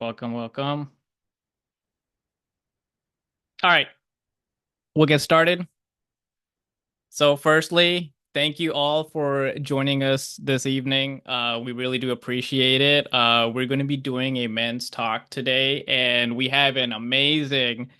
Welcome, welcome. All right, we'll get started. So, firstly, thank you all for joining us this evening. We really do appreciate it. We're going to be doing a men's talk today, and we have an amazing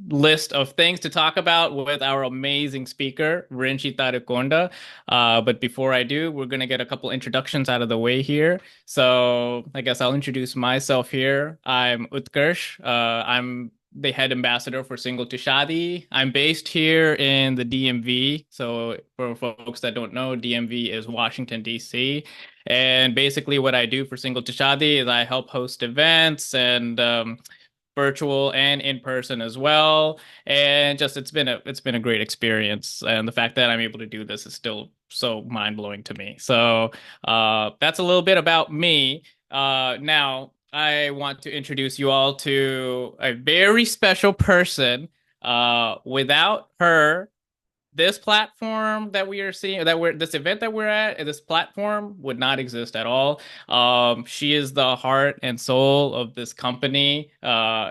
list of things to talk about with our amazing speaker, Virinchi Tadikonda. But before I do, we're going to get a couple introductions out of the way here. So I guess I'll introduce myself here. I'm Utkarsh. I'm the head ambassador for Single to Shaadi. I'm based here in the DMV. So for folks that don't know, DMV is Washington, D.C. And basically what I do for Single to Shaadi is I help host events and virtual and in person as well. And just it's been a great experience. And the fact that I'm able to do this is still so mind-blowing to me. So that's a little bit about me. Now I want to introduce you all to a very special person. Without her, this platform that we are seeing that we're this event that we're at, this platform would not exist at all. She is the heart and soul of this company.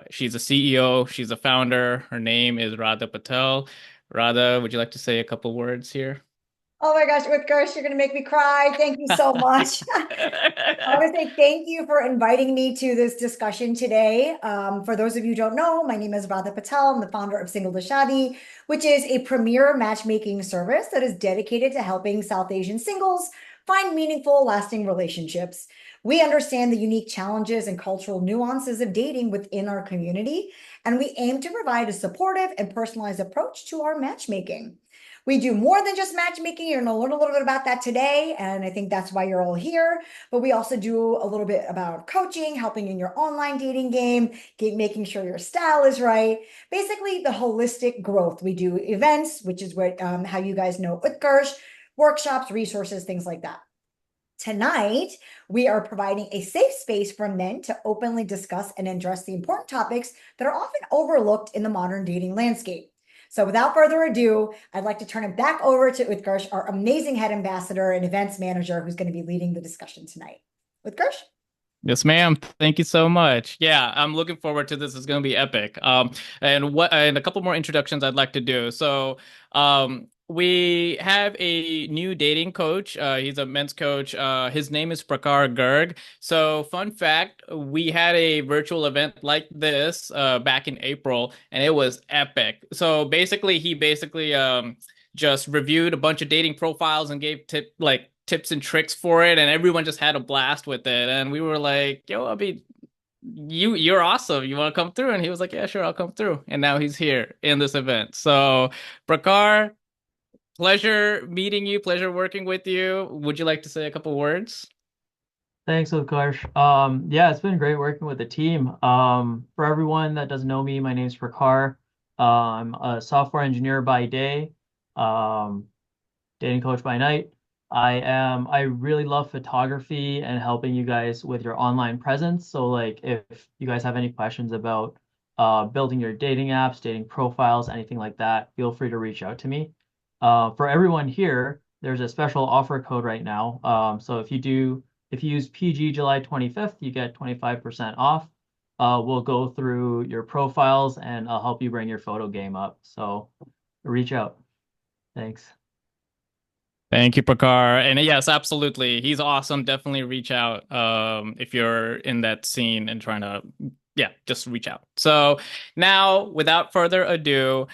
She's a CEO, she's a founder. Her name is Radha Patel. Radha, would you like to say a couple words here? Oh my gosh, Utkarsh, you're going to make me cry. Thank you so much. I want to say thank you for inviting me to this discussion today. For those of you who don't know, my name is Radha Patel. I'm the founder of Single to Shadi, which is a premier matchmaking service that is dedicated to helping South Asian singles find meaningful, lasting relationships. We understand the unique challenges and cultural nuances of dating within our community, and we aim to provide a supportive and personalized approach to our matchmaking. We do more than just matchmaking. You're going to learn a little bit about that today. And I think that's why you're all here. But we also do a little bit about coaching, helping in your online dating game, making sure your style is right. Basically, the holistic growth. We do events, which is what how you guys know Utkarsh, workshops, resources, things like that. Tonight, we are providing a safe space for men to openly discuss and address the important topics that are often overlooked in the modern dating landscape. So, without further ado, I'd like to turn it back over to Utkarsh, our amazing head ambassador and events manager, who's going to be leading the discussion tonight. Utkarsh? Yes, ma'am. Thank you so much. Yeah, I'm looking forward to this. It's going to be epic. And a couple more introductions I'd like to do. So, we have a new dating coach. He's a men's coach. His name is Prakar Garg. So, fun fact, we had a virtual event like this back in April, and it was epic. So, basically, he basically just reviewed a bunch of dating profiles and gave tips and tricks for it, and everyone just had a blast with it. And we were like, yo, I mean, you're awesome. You want to come through? And he was like, yeah, sure, I'll come through. And now he's here in this event. So, Prakar, pleasure meeting you, pleasure working with you. Would you like to say a couple words? Thanks, Utkarsh. Yeah, it's been great working with the team. For everyone that doesn't know me, my name's Prakar. I'm a software engineer by day, um, dating coach by night. I really love photography and helping you guys with your online presence. So like if you guys have any questions about building your dating apps, dating profiles, anything like that, feel free to reach out to me. For everyone here, there's a special offer code right now. So if you use PG July 25th, you get 25% off. We'll go through your profiles and I'll help you bring your photo game up. So reach out. Thanks. Thank you, Prakar. And yes, absolutely. He's awesome. Definitely reach out if you're in that scene and trying to, yeah, just reach out. So now, without further ado,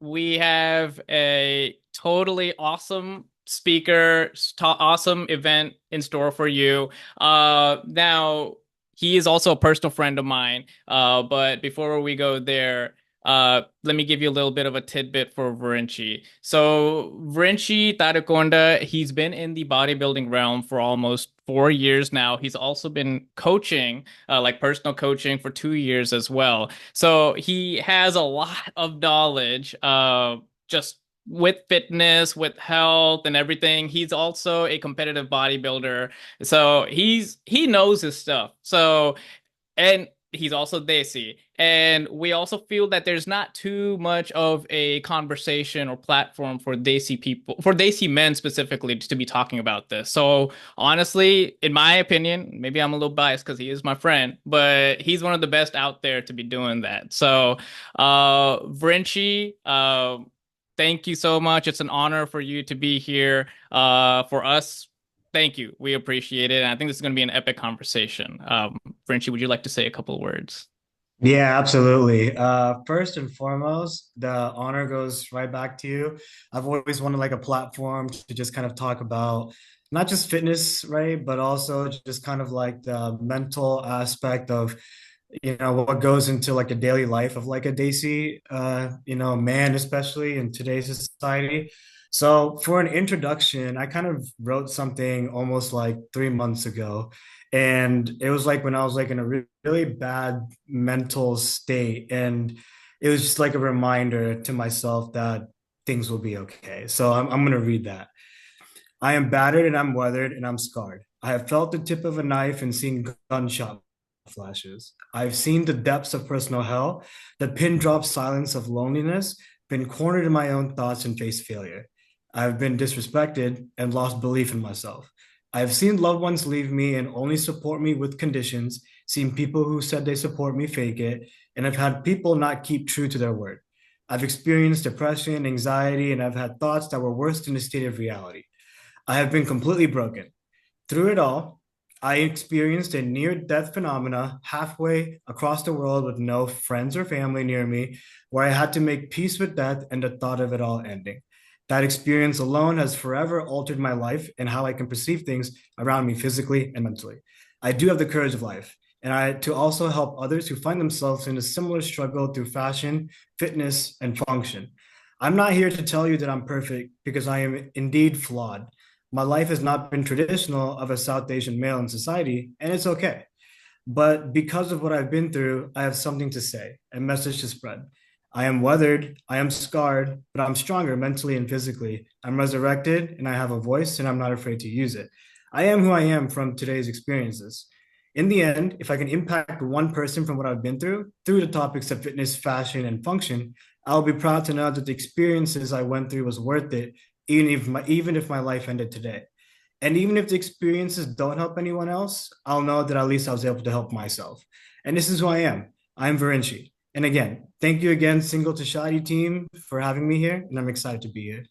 we have a totally awesome speaker, awesome event in store for you. Now, he is also a personal friend of mine. But before we go there, let me give you a little bit of a tidbit for Virinchi. So, Virinchi Tadikonda, he's been in the bodybuilding realm for almost 4 years now. He's also been coaching, like personal coaching, for 2 years as well. So, he has a lot of knowledge, just with fitness, with health, and everything. He's also a competitive bodybuilder. So, he knows his stuff. So, and he's also Desi. And we also feel that there's not too much of a conversation or platform for Desi people, for Desi men specifically, to be talking about this. So honestly, in my opinion, maybe I'm a little biased because he is my friend, but he's one of the best out there to be doing that. So, Virinchi, thank you so much. It's an honor for you to be here. For us, thank you. We appreciate it. And I think this is going to be an epic conversation. Frenchie, would you like to say a couple of words? Yeah, absolutely. First and foremost, the honor goes right back to you. I've always wanted like a platform to just kind of talk about not just fitness, right, but also just kind of like the mental aspect of, what goes into like a daily life of like a Desi, man, especially in today's society. So for an introduction, I kind of wrote something almost like 3 months ago. And it was like when I was like in a really bad mental state. And it was just like a reminder to myself that things will be okay. So I'm going to read that. I am battered and I'm weathered and I'm scarred. I have felt the tip of a knife and seen gunshot flashes. I've seen the depths of personal hell, the pin drop silence of loneliness, been cornered in my own thoughts and faced failure. I've been disrespected and lost belief in myself. I've seen loved ones leave me and only support me with conditions, seen people who said they support me fake it, and I've had people not keep true to their word. I've experienced depression, anxiety, and I've had thoughts that were worse than the state of reality. I have been completely broken. Through it all, I experienced a near death phenomena halfway across the world with no friends or family near me, where I had to make peace with death and the thought of it all ending. That experience alone has forever altered my life and how I can perceive things around me physically and mentally. I do have the courage of life, and I to also help others who find themselves in a similar struggle through fashion, fitness, and function. I'm not here to tell you that I'm perfect because I am indeed flawed. My life has not been traditional of a South Asian male in society, and it's okay. But because of what I've been through, I have something to say, a message to spread. I am weathered, I am scarred, but I'm stronger mentally and physically. I'm resurrected, and I have a voice, and I'm not afraid to use it. I am who I am from today's experiences. In the end, if I can impact one person from what I've been through the topics of fitness, fashion, and function, I'll be proud to know that the experiences I went through was worth it, even if my life ended today. And even if the experiences don't help anyone else, I'll know that at least I was able to help myself. And this is who I am. I'm Virinchi. And again, thank you again, Single to Shaadi team, for having me here. And I'm excited to be here.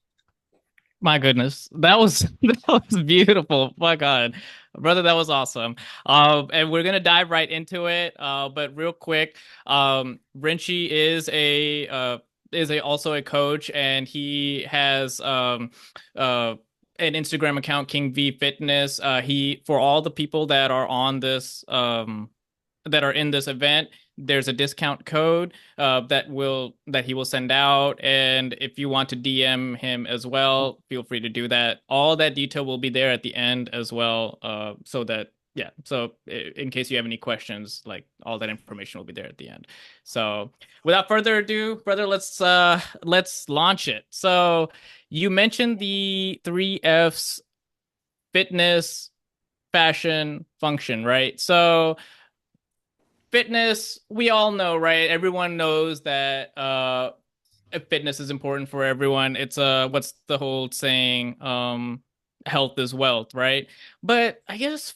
My goodness, that was that was beautiful. My God, brother, that was awesome. And we're gonna dive right into it. But real quick, Rinchi is a also a coach, and he has uh an Instagram account, King V Fitness. He for all the people that are on this that are in this event, there's a discount code that he will send out, and if you want to DM him as well, feel free to do that. All that detail will be there at the end as well, so that yeah, so in case you have any questions, like all that information will be there at the end. So without further ado, brother, let's launch it. So you mentioned the three F's: fitness, fashion, function, right? So fitness, we all know, right? Everyone knows that fitness is important for everyone. It's what's the whole saying? Health is wealth, right? But I guess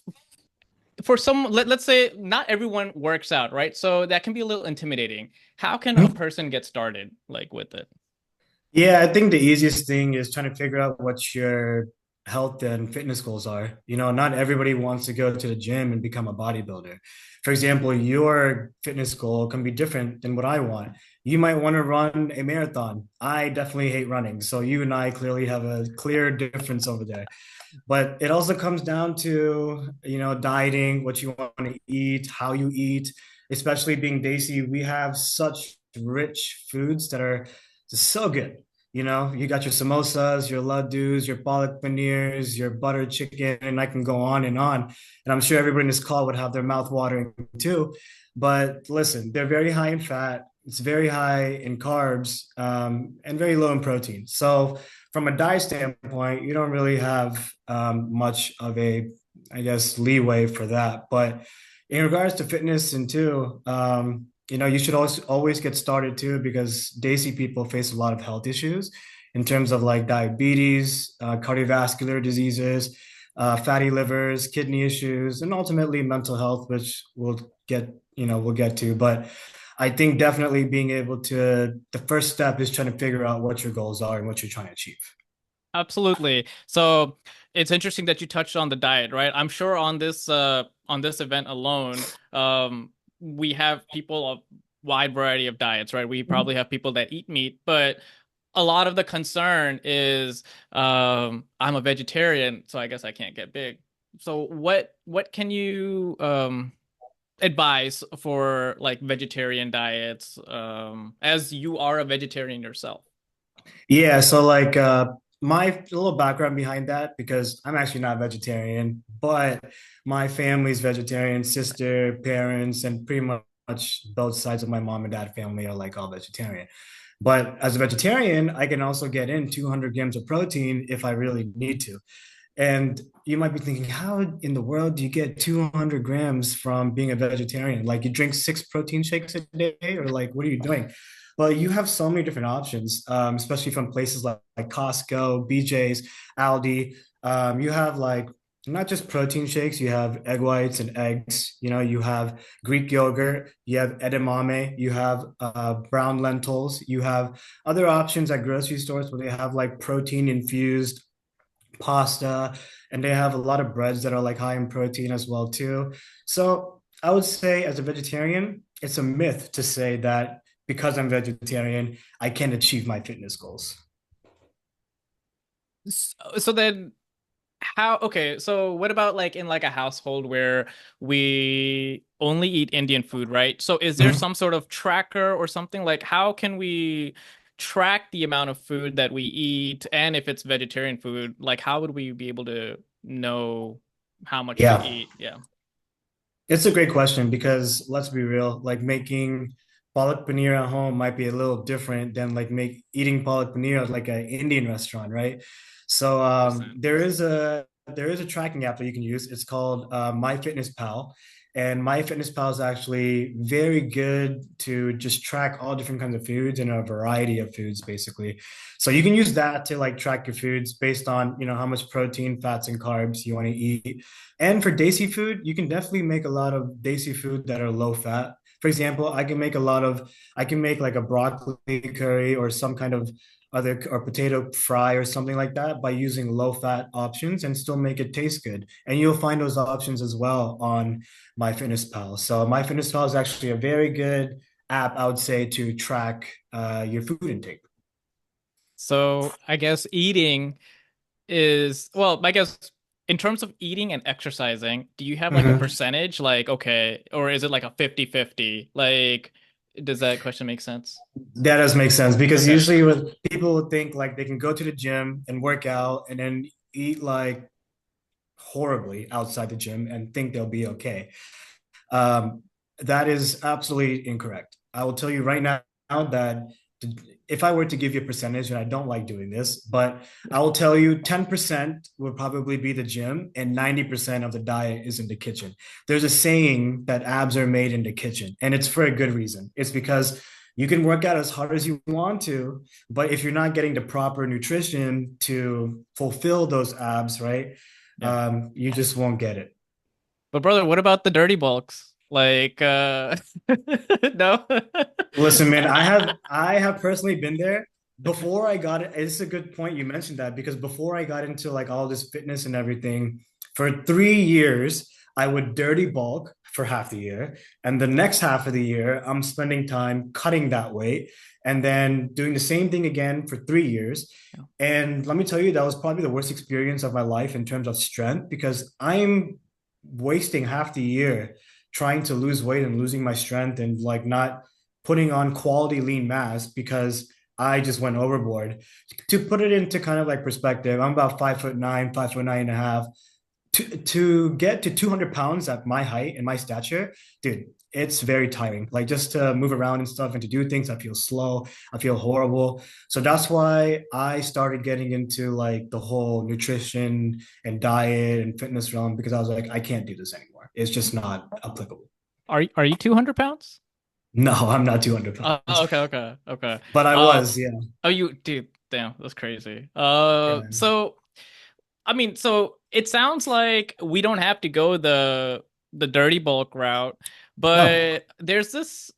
for some, let's say not everyone works out, right? So that can be a little intimidating. How can a person get started like with it? Yeah, I think the easiest thing is trying to figure out what your health and fitness goals are. Not everybody wants to go to the gym and become a bodybuilder. For example, your fitness goal can be different than what I want. You might want to run a marathon. I definitely hate running. So you and I clearly have a clear difference over there. But it also comes down to, dieting, what you want to eat, how you eat, especially being Desi. We have such rich foods that are just so good. You got your samosas, your laddus, your palak paneers, your butter chicken, and I can go on and on. And I'm sure everybody in this call would have their mouth watering too. But listen, they're very high in fat. It's very high in carbs, and very low in protein. So from a diet standpoint, you don't really have much of a, I guess, leeway for that. But In regards to fitness and too, you should always get started too because Desi people face a lot of health issues in terms of like diabetes, cardiovascular diseases, fatty livers, kidney issues, and ultimately mental health, which we'll get to. But I think definitely being able to, the first step is trying to figure out what your goals are and what you're trying to achieve. Absolutely. So it's interesting that you touched on the diet, right? I'm sure on this event alone, we have people of wide variety of diets, right? We probably have people that eat meat, but a lot of the concern is I'm a vegetarian, so I guess I can't get big. So what can you advise for like vegetarian diets as you are a vegetarian yourself? Yeah, so like my little background behind that, because I'm actually not vegetarian, but my family's vegetarian, sister, parents, and pretty much both sides of my mom and dad family are like all vegetarian. But as a vegetarian, I can also get in 200 grams of protein if I really need to. And you might be thinking, how in the world do you get 200 grams from being a vegetarian? Like you drink 6 protein shakes a day, or like, what are you doing? Well, you have so many different options, especially from places like Costco, BJ's, Aldi. You have like not just protein shakes, you have egg whites and eggs. You have Greek yogurt, you have edamame, you have brown lentils, you have other options at grocery stores where they have like protein infused pasta, and they have a lot of breads that are like high in protein as well too. So I would say as a vegetarian, it's a myth to say that because I'm vegetarian, I can achieve my fitness goals. So then okay, so what about like in like a household where we only eat Indian food, right? So is there Mhm. some sort of tracker or something like how can we track the amount of food that we eat and if it's vegetarian food, like how would we be able to know how much to Yeah. eat? Yeah. It's a great question because let's be real, like making palak paneer at home might be a little different than like make eating palak paneer at like an Indian restaurant, right? So 100%. there is a tracking app that you can use. It's called MyFitnessPal. And MyFitnessPal is actually very good to just track all different kinds of foods and a variety of foods, basically. So you can use that to like track your foods based on, how much protein, fats, and carbs you want to eat. And for desi food, you can definitely make a lot of desi food that are low fat. For example, I can make like a broccoli curry or some kind of other or potato fry or something like that by using low fat options and still make it taste good. And you'll find those options as well on MyFitnessPal. So MyFitnessPal is actually a very good app, I would say, to track your food intake. So I guess eating is, well, I guess in terms of eating and exercising, do you have like a Mhm. percentage? Like, okay, or is it like a 50-50? Like, does that question make sense? That does make sense because Okay. usually with people would think like they can go to the gym and work out and then eat like horribly outside the gym and think they'll be okay. Um, that is absolutely incorrect. I will tell you right now that if I were to give you a percentage, and I don't like doing this, but I will tell you 10% would probably be the gym and 90% of the diet is in the kitchen. There's a saying that abs are made in the kitchen, and it's for a good reason. It's because you can work out as hard as you want to, but if you're not getting the proper nutrition to fulfill those abs, right, Yeah. you just won't get it. But brother, what about the dirty bulks? Like, no. Listen, man, I have personally been there before I got it. It's a good point you mentioned that because before I got into like all this fitness and everything, for 3 years, I would dirty bulk for half the year. And the next half of the year, I'm spending time cutting that weight and then doing the same thing again for 3 years. And let me tell you, that was probably the worst experience of my life in terms of strength because I'm wasting half the year trying to lose weight and losing my strength and like not putting on quality lean mass because I just went overboard. To put it into kind of like perspective, I'm about 5'9", 5'9.5". to get to 200 pounds at my height and my stature, dude, it's very tiring. Like just to move around and stuff and to do things, I feel slow. I feel horrible. So that's why I started getting into like the whole nutrition and diet and fitness realm because I was like, I can't do this anymore. It's just not applicable. Are you 200 pounds? No, I'm not 200 Oh, pounds, okay, okay, okay. but I Uh, was, yeah. oh, you, dude, damn, that's crazy. Yeah. So I mean, so it sounds like we don't have to go the dirty bulk route, No. but there's this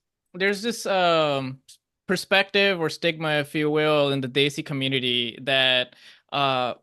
perspective or stigma, if you will, in the Desi community that I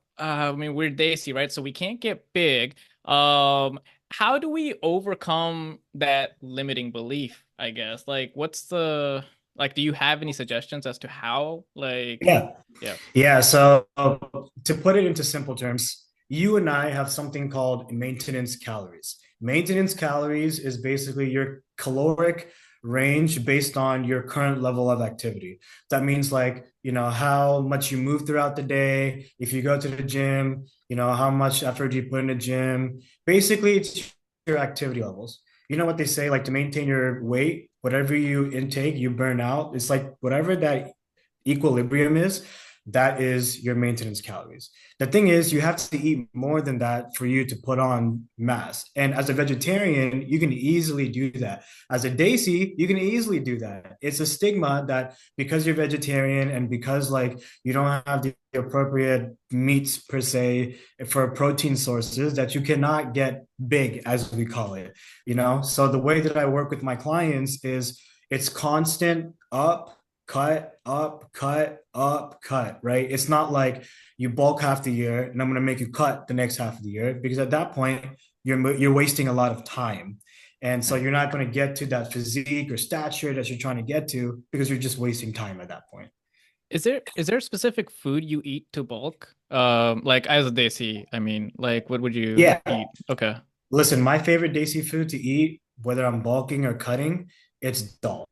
mean we're Desi, right? So we can't get big. How do we overcome that limiting belief, I guess? Like what's the like do you have any suggestions as to how? Like Yeah. yeah. Yeah, so to put it into simple terms, you and I have something called maintenance calories. Maintenance calories is basically your caloric range based on your current level of activity. That means like, how much you move throughout the day, if you go to the gym, how much effort you put in the gym. Basically, it's your activity levels. You know what they say, like to maintain your weight, whatever you intake, you burn out. It's like whatever that equilibrium is, that is your maintenance calories. The thing is, you have to eat more than that for you to put on mass. And as a vegetarian, you can easily do that. As a Desi, you can easily do that. It's a stigma that because you're vegetarian and because like you don't have the appropriate meats per se for protein sources, that you cannot get big, as we call it. So the way that I work with my clients is it's constant cut, up, cut, up, cut, right? It's not like you bulk half the year and I'm going to make you cut the next half of the year because at that point you're wasting a lot of time. And so you're not going to get to that physique or stature that you're trying to get to because you're just wasting time at that point. Is there a specific food you eat to bulk? Like as a desi, I mean, like what would you Yeah. eat? Okay. Listen, my favorite Desi food to eat, whether I'm bulking or cutting, it's dal.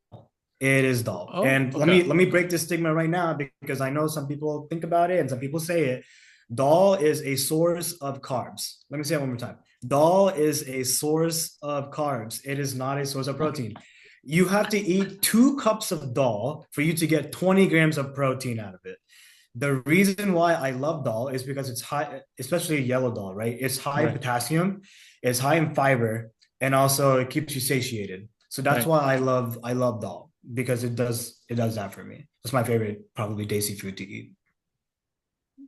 It is dal. Oh, And let okay. me let me break this stigma right now because I know some people think about it and some people say it. Dal is a source of carbs. Let me say it one more time. Dal is a source of carbs. It is not a source of protein. You have to eat 2 cups of dal for you to get 20 grams of protein out of it. The reason why I love dal is because it's high, especially yellow dal, right? It's high in Right. potassium, it's high in fiber, and also it keeps you satiated. So that's Right. why I love dal because it does that for me. It's my favorite, probably Desi food to eat.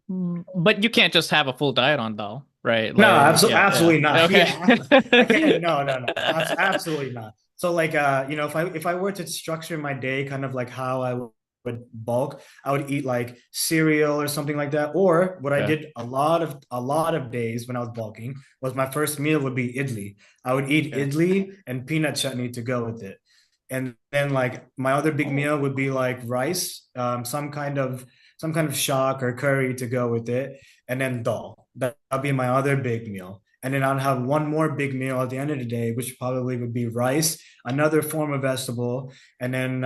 But you can't just have a full diet on dal, right? No, Like, absolutely, yeah, yeah. absolutely not. Yeah, I can't. Okay. No, no, no, absolutely not. So like, if I were to structure my day kind of like how I would bulk, I would eat like cereal or something like that. Or what I Okay. did a lot of days when I was bulking was my first meal would be idli. I would eat Okay. idli and peanut chutney to go with it. And then like my other big meal would be like rice, some kind of shock or curry to go with it, and then dal. That'll be my other big meal. And then I'll have one more big meal at the end of the day, which probably would be rice, another form of vegetable, and then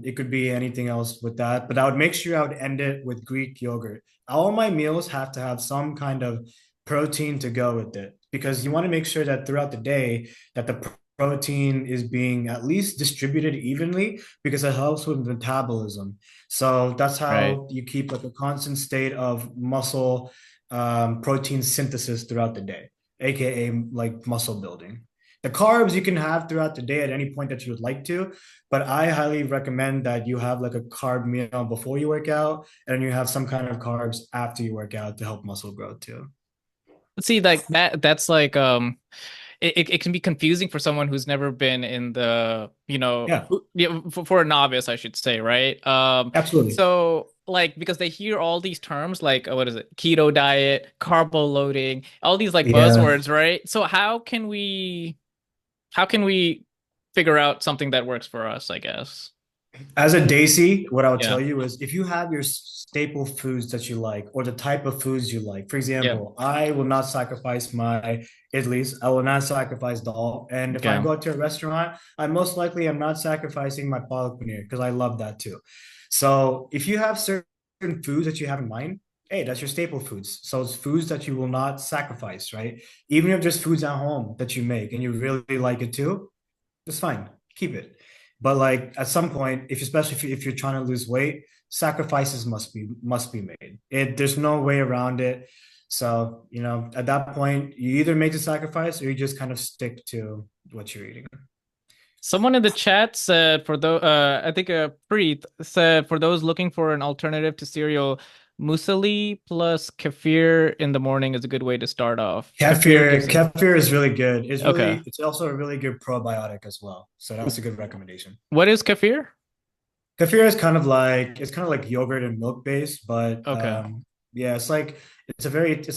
it could be anything else with that. But I would make sure I would end it with Greek yogurt. All my meals have to have some kind of protein to go with it because you want to make sure that throughout the day that the protein is being at least distributed evenly because it helps with metabolism. So that's Right. how you keep like a constant state of muscle protein synthesis throughout the day, aka like muscle building. The carbs you can have throughout the day at any point that you would like to, but I highly recommend that you have like a carb meal before you work out and you have some kind of carbs after you work out to help muscle growth too. See, like that's like it can be confusing for someone who's never been in the, Yeah, yeah, for a novice, I should say, right? absolutely. So like because they hear all these terms like what is it? Keto diet, carbo loading, all these like Yeah. buzzwords, right? So how can we figure out something that works for us, I guess? As a Daisy, what I would Yeah. tell you is if you have your staple foods that you like or the type of foods you like, for Yeah. example, I will not sacrifice my idlis. I will not sacrifice dal. And if I Okay. go to a restaurant, I most likely am not sacrificing my palak paneer because I love that too. So if you have certain foods that you have in mind hey, that's your staple foods. So it's foods that you will not sacrifice, right? Even if there's foods at home that you make and you really like it too, it's fine. Keep it. But like at some point, if especially if you're trying to lose weight, sacrifices must be made. There's no way around it. So, at that point, you either make the sacrifice or you just kind of stick to what you're eating. Someone in the chat said for the I think Preet said for those looking for an alternative to cereal, muesli plus kefir in the morning is a good way to start off. Kefir Kefir, gives it. kefir is really good. Okay. It's also a really good probiotic as well. So that's a good recommendation. What is kefir? Kefir is kind of like yogurt and milk based, but Okay. yeah, it's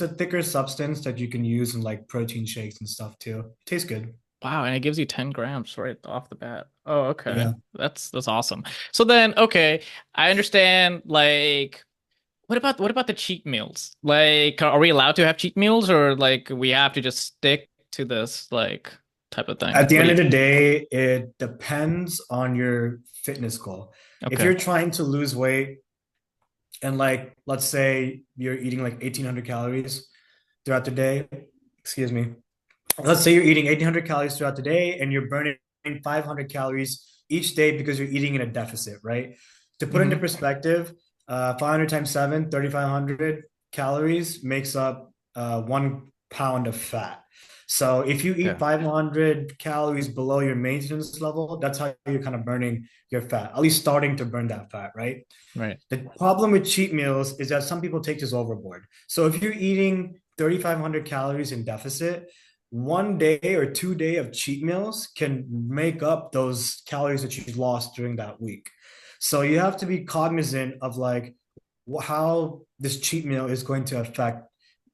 a thicker substance that you can use in like protein shakes and stuff too. Tastes good. Wow, and it gives you 10 grams right off the bat. Oh, okay. Yeah. That's awesome. So then, okay, I understand like what about the cheat meals? Like, are we allowed to have cheat meals or like we have to just stick to this like type of thing? At the What do end you of the think? day, it depends on your fitness goal. If Okay. you're trying to lose weight and like let's say you're eating like 1800 calories throughout the day, excuse me. Let's say you're eating 1800 calories throughout the day and you're burning 500 calories each day because you're eating in a deficit, right? To put into Hmm. perspective, 500 times 7, 3,500 calories makes up 1 pound of fat. So if you eat Yeah. 500 calories below your maintenance level, that's how you're kind of burning your fat, at least starting to burn that fat, right? Right. The problem with cheat meals is that some people take this overboard. So if you're eating 3,500 calories in deficit, 1 day or 2 day of cheat meals can make up those calories that you lost during that week. So you have to be cognizant of like how this cheat meal is going to affect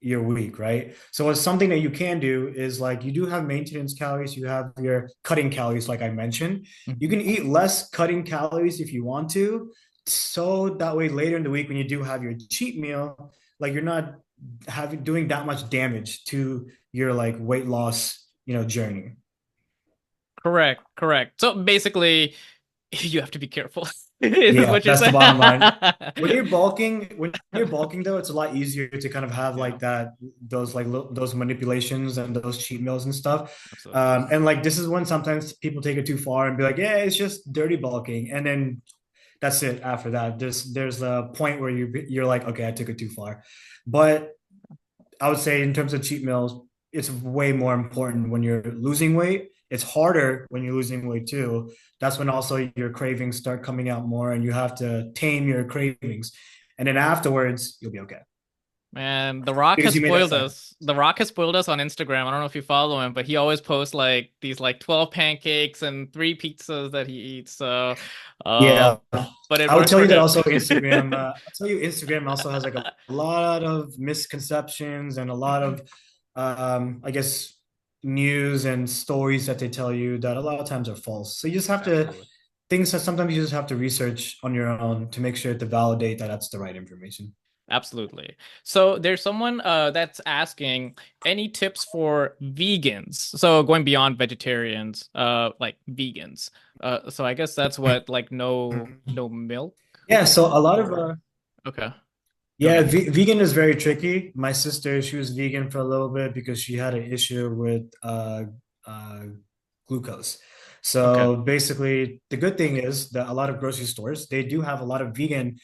your week, right? So it's something that you can do is like you do have maintenance calories, you have your cutting calories, like I mentioned. You Mhm. can eat less cutting calories if you want to. So that way later in the week when you do have your cheat meal, like you're not having doing that much damage to your like weight loss, journey. Correct, correct. So basically, you have to be careful. Is Yeah, what you're that's the saying. bottom line. When you're bulking though, it's a lot easier to kind of have Yeah, like that, those manipulations and those cheat meals and stuff. absolutely. And like this is when sometimes people take it too far and be like, yeah, it's just dirty bulking, and then that's it. After that, there's a point where you're like, okay, I took it too far. But I would say in terms of cheat meals, it's way more important when you're losing weight. It's harder when you're losing weight too. That's when also your cravings start coming out more and you have to tame your cravings. And then afterwards, you'll be okay Man, The Rock has because you made that spoiled sacrifice. us. The Rock has spoiled us on Instagram. I don't know if you follow him, but he always posts like these like 12 pancakes and 3 pizzas that he eats. So, Yeah. um, but it I would works tell for you that him. also I'll tell you Instagram also has like a lot of misconceptions and a lot of I guess news and stories that they tell you that a lot of times are false. So you just have to Absolutely. things that sometimes you just have to research on your own to make sure to validate that that's the right information. Absolutely. So there's someone that's asking any tips for vegans. So going beyond vegetarians, like vegans. So I guess that's what like no milk Yeah, so a lot of or okay. Go yeah, ahead. vegan is very tricky. My sister, she was vegan for a little bit because she had an issue with uh, glucose. Okay. So basically, the good thing is that a lot of grocery stores, they do have a lot of vegan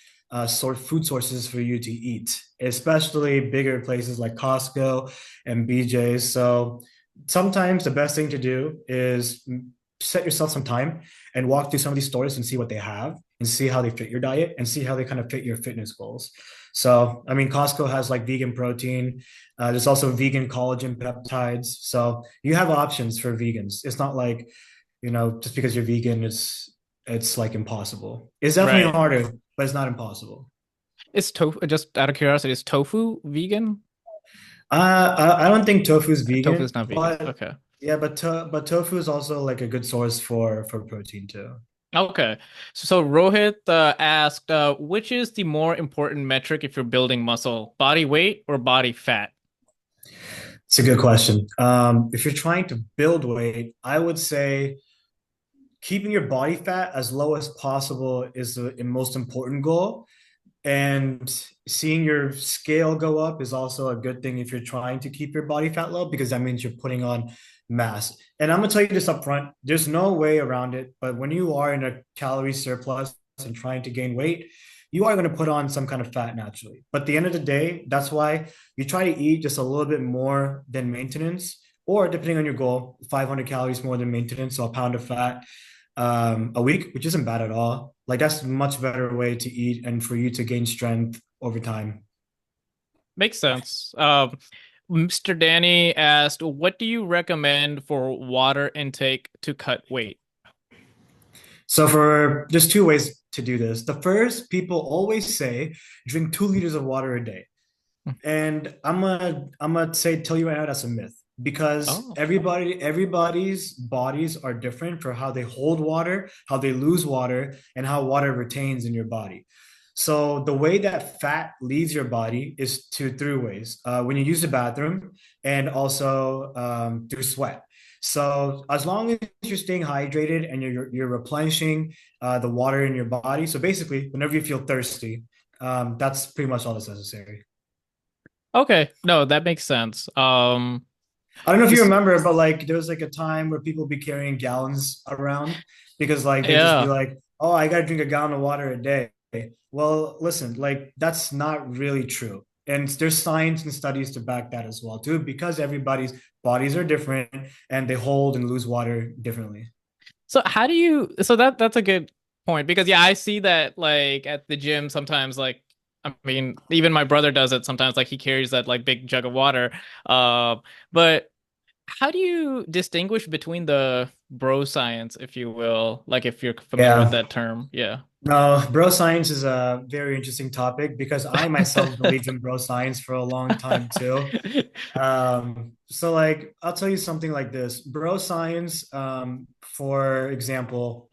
food sources for you to eat, especially bigger places like Costco and BJ's. So sometimes the best thing to do is set yourself some time and walk through some of these stores and see what they have and see how they fit your diet and see how they kind of fit your fitness goals. So, I mean, Costco has like vegan protein. There's also vegan collagen peptides. So you have options for vegans. It's not like, just because you're vegan, it's like impossible. It's definitely Right. harder, but it's not impossible. Is tofu just out of curiosity, is tofu vegan? I don't think tofu is Tofu vegan, is not vegan. but Okay. yeah, but tofu is also like a good source for protein too. Okay. So Rohit asked, which is the more important metric if you're building muscle, body weight or body fat? It's a good question. If you're trying to build weight, I would say keeping your body fat as low as possible is the most important goal. And seeing your scale go up is also a good thing if you're trying to keep your body fat low, because that means you're putting on mass. And I'm gonna tell you this up front, there's no way around it. But when you are in a calorie surplus and trying to gain weight, you are going to put on some kind of fat naturally. But at the end of the day, that's why you try to eat just a little bit more than maintenance, or depending on your goal, 500 calories more than maintenance, so a pound of fat a week, which isn't bad at all. Like that's a much better way to eat and for you to gain strength over time. Makes sense. Mr. Danny asked, what do you recommend for water intake to cut weight? So for there's two ways to do this. The first, people always say drink 2 liters of water a day. And I'm gonna say tell you right now that's a myth, because Oh, everybody's bodies are different for how they hold water, how they lose water, and how water retains in your body. So the way that fat leaves your body is through ways. When you use the bathroom, and also through sweat. So as long as you're staying hydrated and you're replenishing the water in your body. So basically, whenever you feel thirsty, that's pretty much all that's necessary. okay. No, that makes sense. I don't know if you This, remember, but like there was like a time where people be carrying gallons around because like they just be yeah. like, "Oh, I gotta drink a gallon of water a day." Well, listen, like that's not really true. And there's science and studies to back that as well too, because everybody's bodies are different and they hold and lose water differently. So how do you, so that's a good point because yeah, I see that like at the gym sometimes like I mean, even my brother does it sometimes like he carries that like big jug of water. But how do you distinguish between the bro science, if you will, like if you're familiar with Yeah. that term? Yeah. No, bro science is a very interesting topic because I myself believed in bro science for a long time too. So like I'll tell you something like this. Bro science, for example,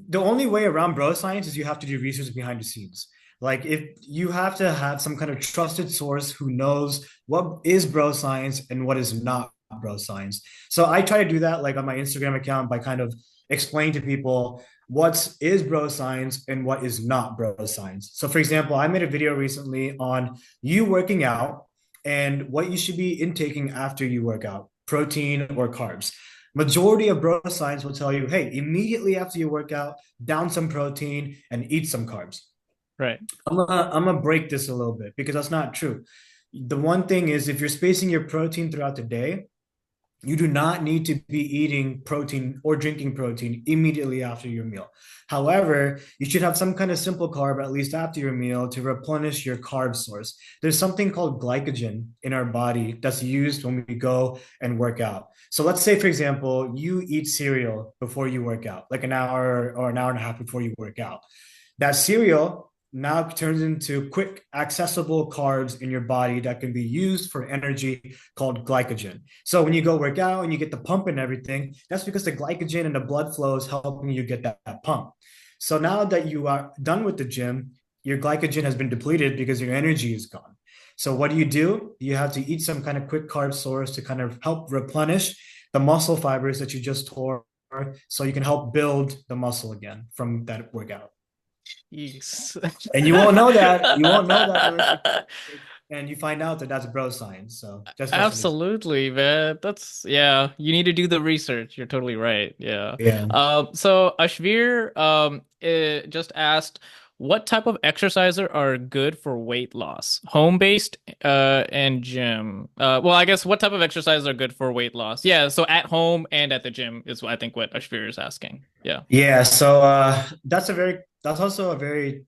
the only way around bro science is you have to do research behind the scenes. Like if you have to have some kind of trusted source who knows what is bro science and what is not bro science. So I try to do that like on my Instagram account by kind of explaining to people what is bro science and what is not bro science. So for example, I made a video recently on you working out and what you should be intaking after you work out, protein or carbs. Majority of bro science will tell you, hey, immediately after you work out, down some protein and eat some carbs. Right. I'm gonna break this a little bit because that's not true. The one thing is if you're spacing your protein throughout the day, you do not need to be eating protein or drinking protein immediately after your meal. However, you should have some kind of simple carb at least after your meal to replenish your carb source. There's something called glycogen in our body that's used when we go and work out. So let's say, for example, you eat cereal before you work out, like an hour or an hour and a half before you work out. That cereal now turns into quick accessible carbs in your body that can be used for energy called glycogen. So when you go work out and you get the pump and everything, that's because the glycogen and the blood flow is helping you get that pump. So now that you are done with the gym, your glycogen has been depleted because your energy is gone. So what do? You have to eat some kind of quick carb source to kind of help replenish the muscle fibers that you just tore so you can help build the muscle again from that workout. Jeez. And you won't know that. You won't know that unless and you find out that that's bro science. So just an example. Absolutely, man. That's yeah, you need to do the research. You're totally right. Yeah. Yeah. So Ashvir just asked what type of exercises are good for weight loss? Home-based and gym. Well, I guess what type of exercises are good for weight loss? Yeah, so at home and at the gym is I think what Ashvir is asking. Yeah. Yeah. So that's also a very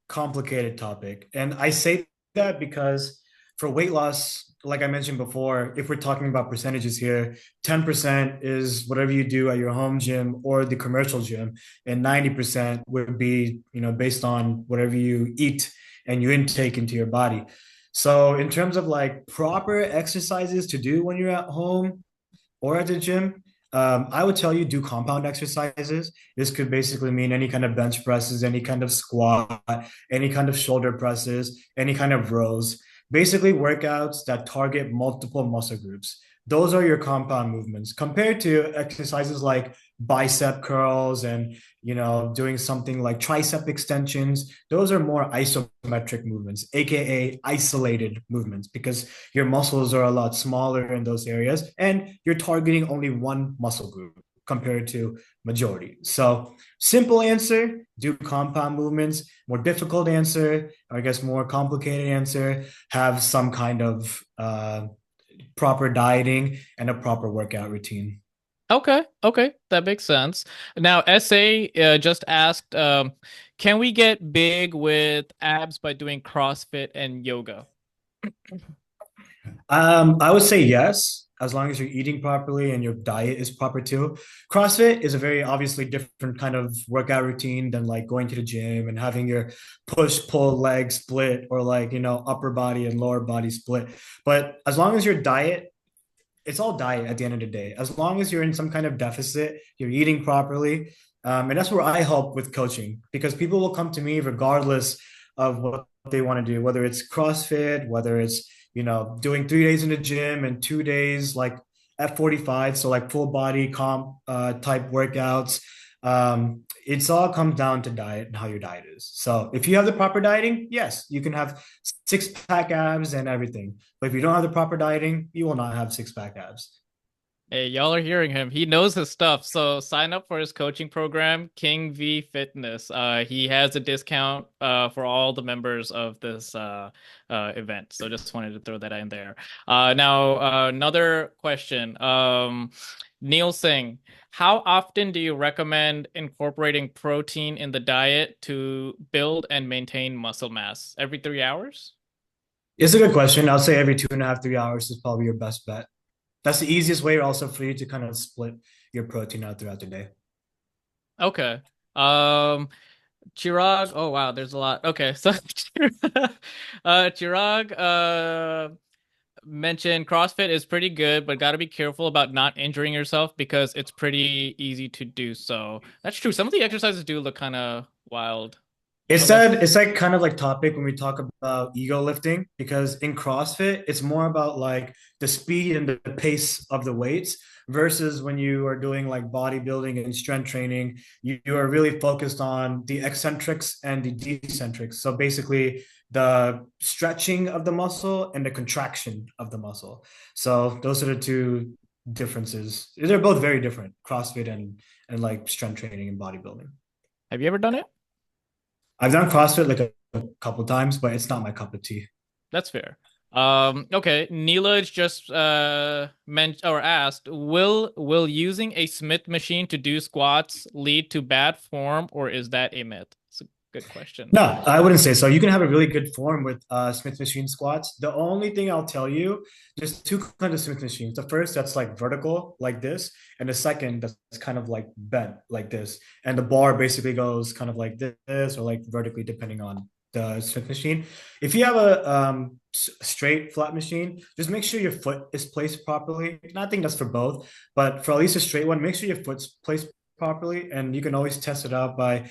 complicated topic. And I say that because for weight loss, like I mentioned before, if we're talking about percentages here, 10% is whatever you do at your home gym or the commercial gym, and 90% would be, based on whatever you eat and you intake into your body. So in terms of like proper exercises to do when you're at home or at the gym, I would tell you do compound exercises. This could basically mean any kind of bench presses, any kind of squat, any kind of shoulder presses, any kind of rows. Basically, workouts that target multiple muscle groups. Those are your compound movements compared to exercises like bicep curls and, doing something like tricep extensions, those are more isometric movements, aka isolated movements, because your muscles are a lot smaller in those areas and you're targeting only one muscle group compared to majority. So simple answer, do compound movements. More difficult answer, or I guess more complicated answer, have some kind of proper dieting and a proper workout routine. Okay, okay, that makes sense. Now, SA just asked, can we get big with abs by doing CrossFit and yoga? I would say yes, as long as you're eating properly and your diet is proper too. CrossFit is a very obviously different kind of workout routine than like going to the gym and having your push pull leg split or like, upper body and lower body split. But as long as your diet, it's all diet at the end of the day. As long as you're in some kind of deficit, you're eating properly. And that's where I help with coaching, because people will come to me regardless of what they want to do, whether it's CrossFit, whether it's, doing 3 days in the gym and 2 days like F45, so like full body comp type workouts. It's all comes down to diet and how your diet is. So if you have the proper dieting, yes, you can have six-pack abs and everything. But if you don't have the proper dieting, you will not have six-pack abs. Hey, y'all are hearing him. He knows his stuff. So sign up for his coaching program, King V Fitness. He has a discount for all the members of this event. So just wanted to throw that in there. Now, another question. Neil Singh, how often do you recommend incorporating protein in the diet to build and maintain muscle mass? Every 3 hours? It's a good question. I'll say every 2.5, 3 hours is probably your best bet. That's the easiest way also for you to kind of split your protein out throughout the day. Okay. Um, Chirag, oh wow, there's a lot. Okay, so Chirag mentioned CrossFit is pretty good, but got to be careful about not injuring yourself because it's pretty easy to do so. That's true. Some of the exercises do look kind of wild. It's Okay. that it's like kind of like topic when we talk about ego lifting, because in CrossFit it's more about like the speed and the pace of the weights versus when you are doing like bodybuilding and strength training, you are really focused on the eccentrics and the decentrics. So basically the stretching of the muscle and the contraction of the muscle. So those are the two differences. They're both very different, CrossFit and like strength training and bodybuilding. Have you ever done it? I've done CrossFit like a couple times, but it's not my cup of tea. That's fair. Okay. Neelaj just meant or asked, will using a Smith machine to do squats lead to bad form, or is that a myth? It's a good question. No, I wouldn't say so. You can have a really good form with Smith machine squats. The only thing I'll tell you, there's two kinds of Smith machines. The first that's like vertical like this, and the second that's kind of like bent like this. And the bar basically goes kind of like this or like vertically depending on the Smith machine. If you have a straight flat machine, just make sure your foot is placed properly. And I think that's for both, but for at least a straight one, make sure your foot's placed properly, and you can always test it out by,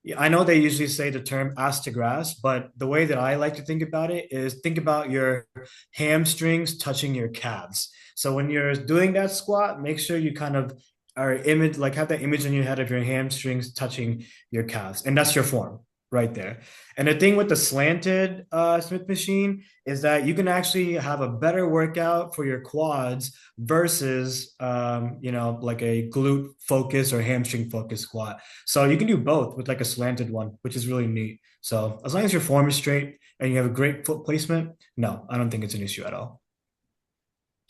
yeah, I know they usually say the term ass to grass, but the way that I like to think about it is think about your hamstrings touching your calves. So when you're doing that squat, make sure you kind of are image like have that image in your head of your hamstrings touching your calves, and that's your form right there. And the thing with the slanted Smith machine is that you can actually have a better workout for your quads versus like a glute focus or hamstring focus squat. So you can do both with like a slanted one, which is really neat. So as long as your form is straight and you have a great foot placement, no, I don't think it's an issue at all.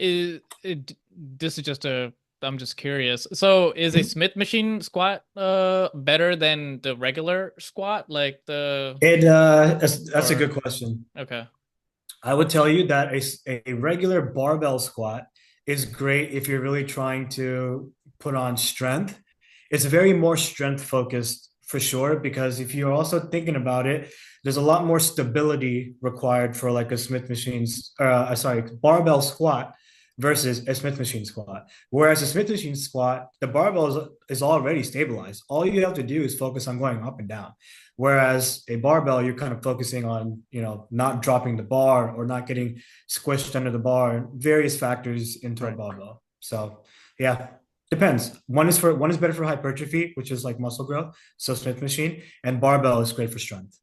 This is just a I'm just curious. So is a Smith machine squat better than the regular squat? Like the That's a or good question. okay. I would tell you that a regular barbell squat is great if you're really trying to put on strength. It's very more strength focused for sure, because if you're also thinking about it, there's a lot more stability required for like a Smith machine's, sorry, barbell squat versus a Smith machine squat. Whereas a Smith machine squat, the barbell is already stabilized. All you have to do is focus on going up and down. Whereas a barbell, you're kind of focusing on, not dropping the bar or not getting squished under the bar, various factors into a Right. barbell. So, yeah, Depends. One is better for hypertrophy, which is like muscle growth, so Smith machine, and barbell is great for strength.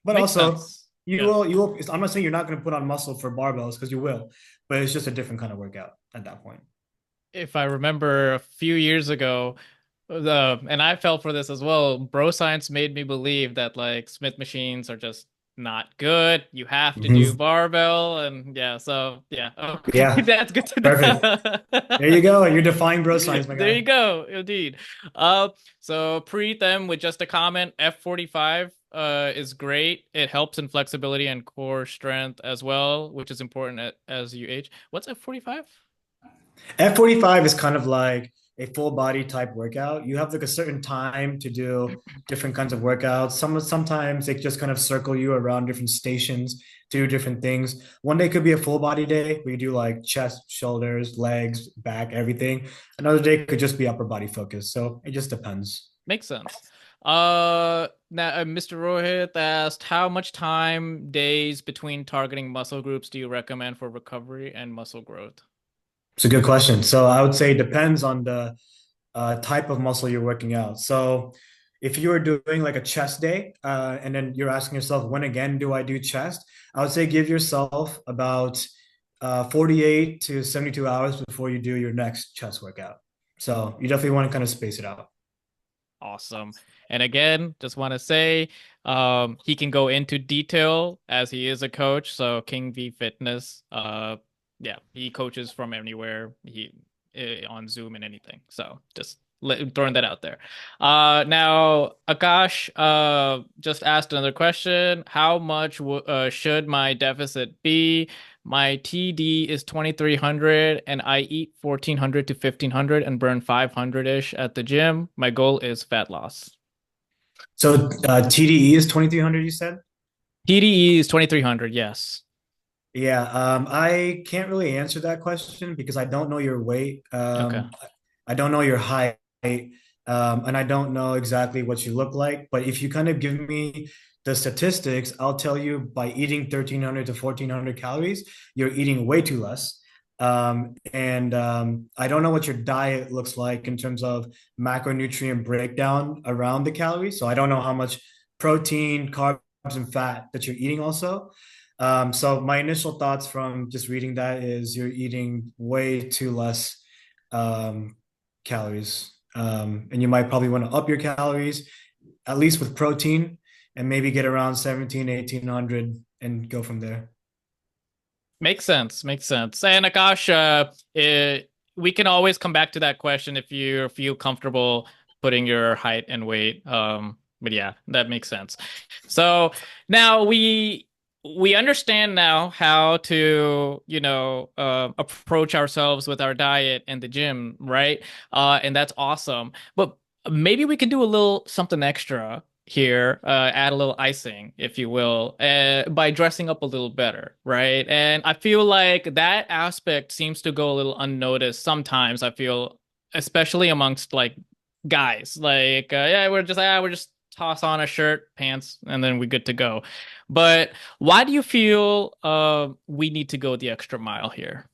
But Makes also, sense. Yeah. you will. I'm not saying you're not going to put on muscle for barbells because you will, but it's just a different kind of workout at that point. If I remember a few years ago, and I fell for this as well. Bro science made me believe that like Smith machines are just not good. You have to do Mhm. barbell, and yeah, so yeah, okay, Yeah, that's good to perfect. There you know. go. You're defying bro science, my There guy. you go, indeed. Uh, so pre them with just a comment, F45 is great. It helps in flexibility and core strength as well, which is important as you age. What's F45? F45 is kind of like a full body type workout. You have like a certain time to do different kinds of workouts. Sometimes they just kind of circle you around different stations to do different things. One day could be a full body day where you do like chest, shoulders, legs, back, everything. Another day could just be upper body focus. So it just depends. Makes sense. Now Mr. Rohit asked, how much time, days between targeting muscle groups do you recommend for recovery and muscle growth? It's a good question. So I would say it depends on the type of muscle you're working out. So if you are doing like a chest day, and then you're asking yourself, when again do I do chest? I would say give yourself about 48 to 72 hours before you do your next chest workout. So you definitely want to kind of space it out. Awesome. And again, just want to say, he can go into detail as he is a coach. So King V Fitness, yeah, he coaches from anywhere. He on Zoom and anything. So just throwing that out there. Now Akash, just asked another question. How much should my deficit be? My TD is 2300 and I eat 1400 to 1500 and burn 500-ish at the gym. My goal is fat loss. So TDE is 2300, you said? TDE is 2300, yes. Yeah, I can't really answer that question because I don't know your weight. Okay. I don't know your height, and I don't know exactly what you look like. But if you kind of give me the statistics, I'll tell you by eating 1300 to 1400 calories, you're eating way too less. And I don't know what your diet looks like in terms of macronutrient breakdown around the calories. So I don't know how much protein, carbs, and fat that you're eating also. So my initial thoughts from just reading that is you're eating way too less um, calories. And you might probably want to up your calories, at least with protein, and maybe get around 17, 1800 and go from there. Makes sense. Makes sense. And Akash, we can always come back to that question if you feel comfortable putting your height and weight. But yeah, that makes sense. So now we understand now how to, approach ourselves with our diet and the gym, right? And that's awesome. But maybe we can do a little something extra here, add a little icing, if you will, by dressing up a little better, right? And I feel like that aspect seems to go a little unnoticed sometimes. I feel, especially amongst like guys, like yeah, we're just toss on a shirt, pants, and then we're good to go. But why do you feel we need to go the extra mile here?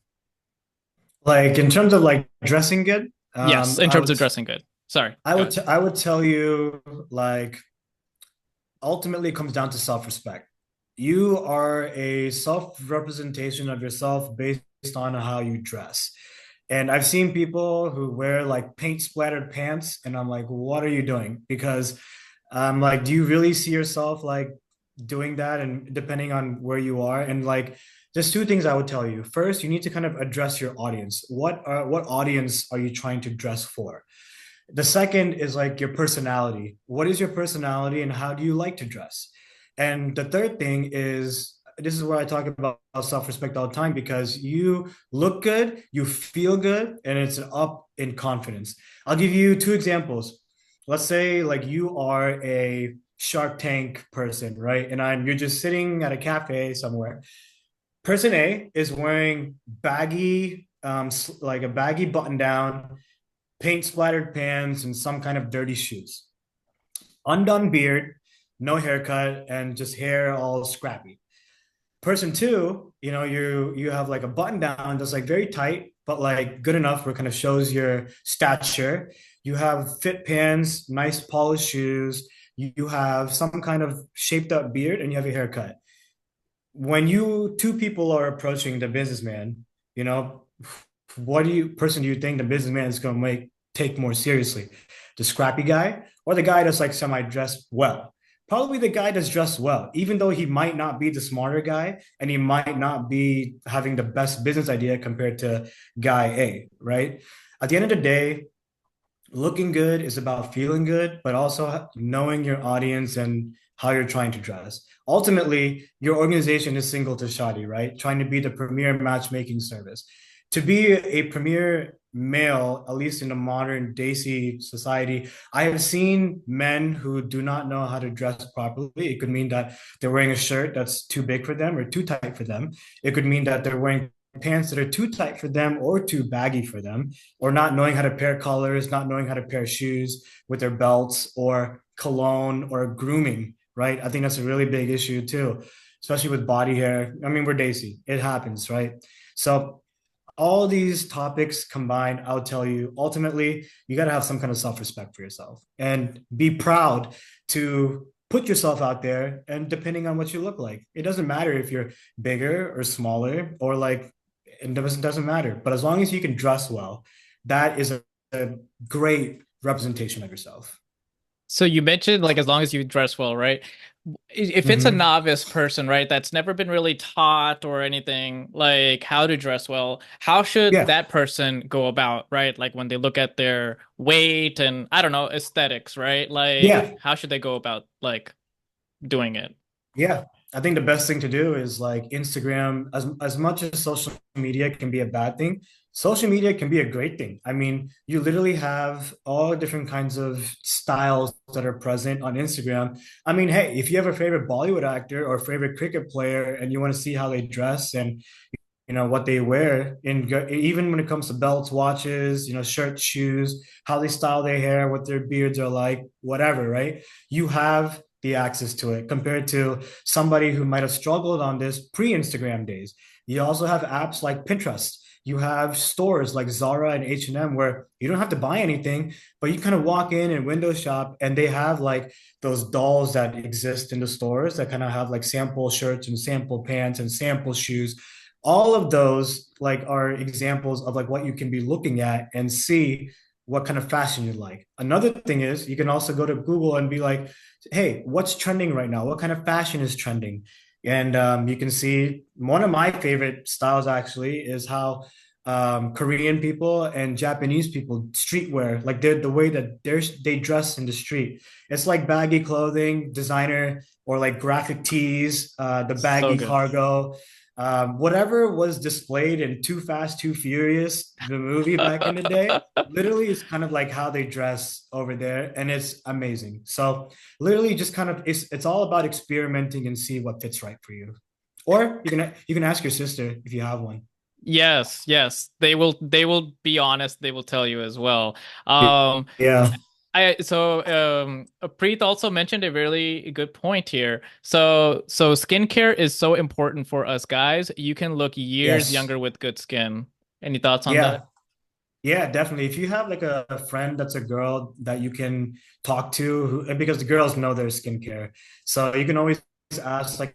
Like in terms of like dressing good, Yes, in terms of dressing good. Sorry, go ahead. I would tell you like ultimately it comes down to self-respect. You are a self-representation of yourself based on how you dress. And I've seen people who wear like paint splattered pants, and I'm like, what are you doing? Because I'm like, do you really see yourself like doing that? And depending on where you are, and like, there's two things I would tell you. First, you need to kind of address your audience. What audience are you trying to dress for? The second is like your personality. What is your personality and how do you like to dress? And the third thing is this is where I talk about self-respect all the time because you look good, you feel good, and it's up in confidence. I'll give you two examples. Let's say like you are a Shark Tank person, right? And you're just sitting at a cafe somewhere. Person A is wearing baggy, like a baggy button down, paint splattered pants, and some kind of dirty shoes. Undone beard, no haircut, and just hair all scrappy. Person two, you have like a button down that's like very tight, but like good enough where it kind of shows your stature. You have fit pants, nice polished shoes. You have some kind of shaped up beard, and you have your haircut. When you two people are approaching the businessman, you know, what do you person do you think the businessman is going to make take more seriously? The scrappy guy or the guy that's like semi dressed well? Probably the guy that's dressed well, even though he might not be the smarter guy and he might not be having the best business idea compared to guy A, right? At the end of the day, looking good is about feeling good, but also knowing your audience and how you're trying to dress. Ultimately, your organization is single to Shaadi, right? Trying to be the premier matchmaking service. To be a premier male, at least in the modern Desi society, I have seen men who do not know how to dress properly. It could mean that they're wearing a shirt that's too big for them or too tight for them. It could mean that they're wearing pants that are too tight for them or too baggy for them, or not knowing how to pair colors, not knowing how to pair shoes with their belts or cologne or grooming, right? I think that's a really big issue too, especially with body hair. I mean, we're Desi, it happens, right? So all these topics combined, I'll tell you, ultimately, you got to have some kind of self-respect for yourself and be proud to put yourself out there. And depending on what you look like, it doesn't matter if you're bigger or smaller or like it doesn't matter. But as long as you can dress well, that is a great representation of yourself. So you mentioned like as long as you dress well, right? If it's a Mm-hmm. novice person, right, that's never been really taught or anything like how to dress well, how should Yeah, that person go about, right? Like when they look at their weight and I don't know, aesthetics, right? Like yeah, how should they go about like doing it? yeah. I think the best thing to do is like Instagram, as much as social media can be a bad thing, social media can be a great thing. I mean, you literally have all different kinds of styles that are present on Instagram. I mean, hey, if you have a favorite Bollywood actor or favorite cricket player and you want to see how they dress and what they wear in even when it comes to belts, watches, shirts, shoes, how they style their hair, what their beards are like, whatever, right? You have the access to it compared to somebody who might have struggled on this pre-Instagram days. You also have apps like Pinterest. You have stores like Zara and H&M where you don't have to buy anything, but you kind of walk in and window shop and they have like those dolls that exist in the stores that kind of have like sample shirts and sample pants and sample shoes. All of those like are examples of like what you can be looking at and see what kind of fashion you like. Another thing is you can also go to Google and be like, hey, what's trending right now? What kind of fashion is trending? And you can see one of my favorite styles actually is how Korean people and Japanese people streetwear, like the way that they dress in the street. It's like baggy clothing, designer, or like graphic tees, the So baggy good. cargo. Whatever was displayed in Too Fast, Too Furious, the movie back in the day, literally is kind of like how they dress over there, and it's amazing. So literally, just kind of it's all about experimenting and see what fits right for you. Or you can ask your sister if you have one. Yes, yes. They will be honest, they will tell you as well. Yeah. Preet also mentioned a really good point here. So skincare is so important for us guys. You can look years Yes. younger with good skin. Any thoughts on that? Yeah. Yeah, definitely. If you have like a friend that's a girl that you can talk to, because the girls know their skincare, so you can always ask like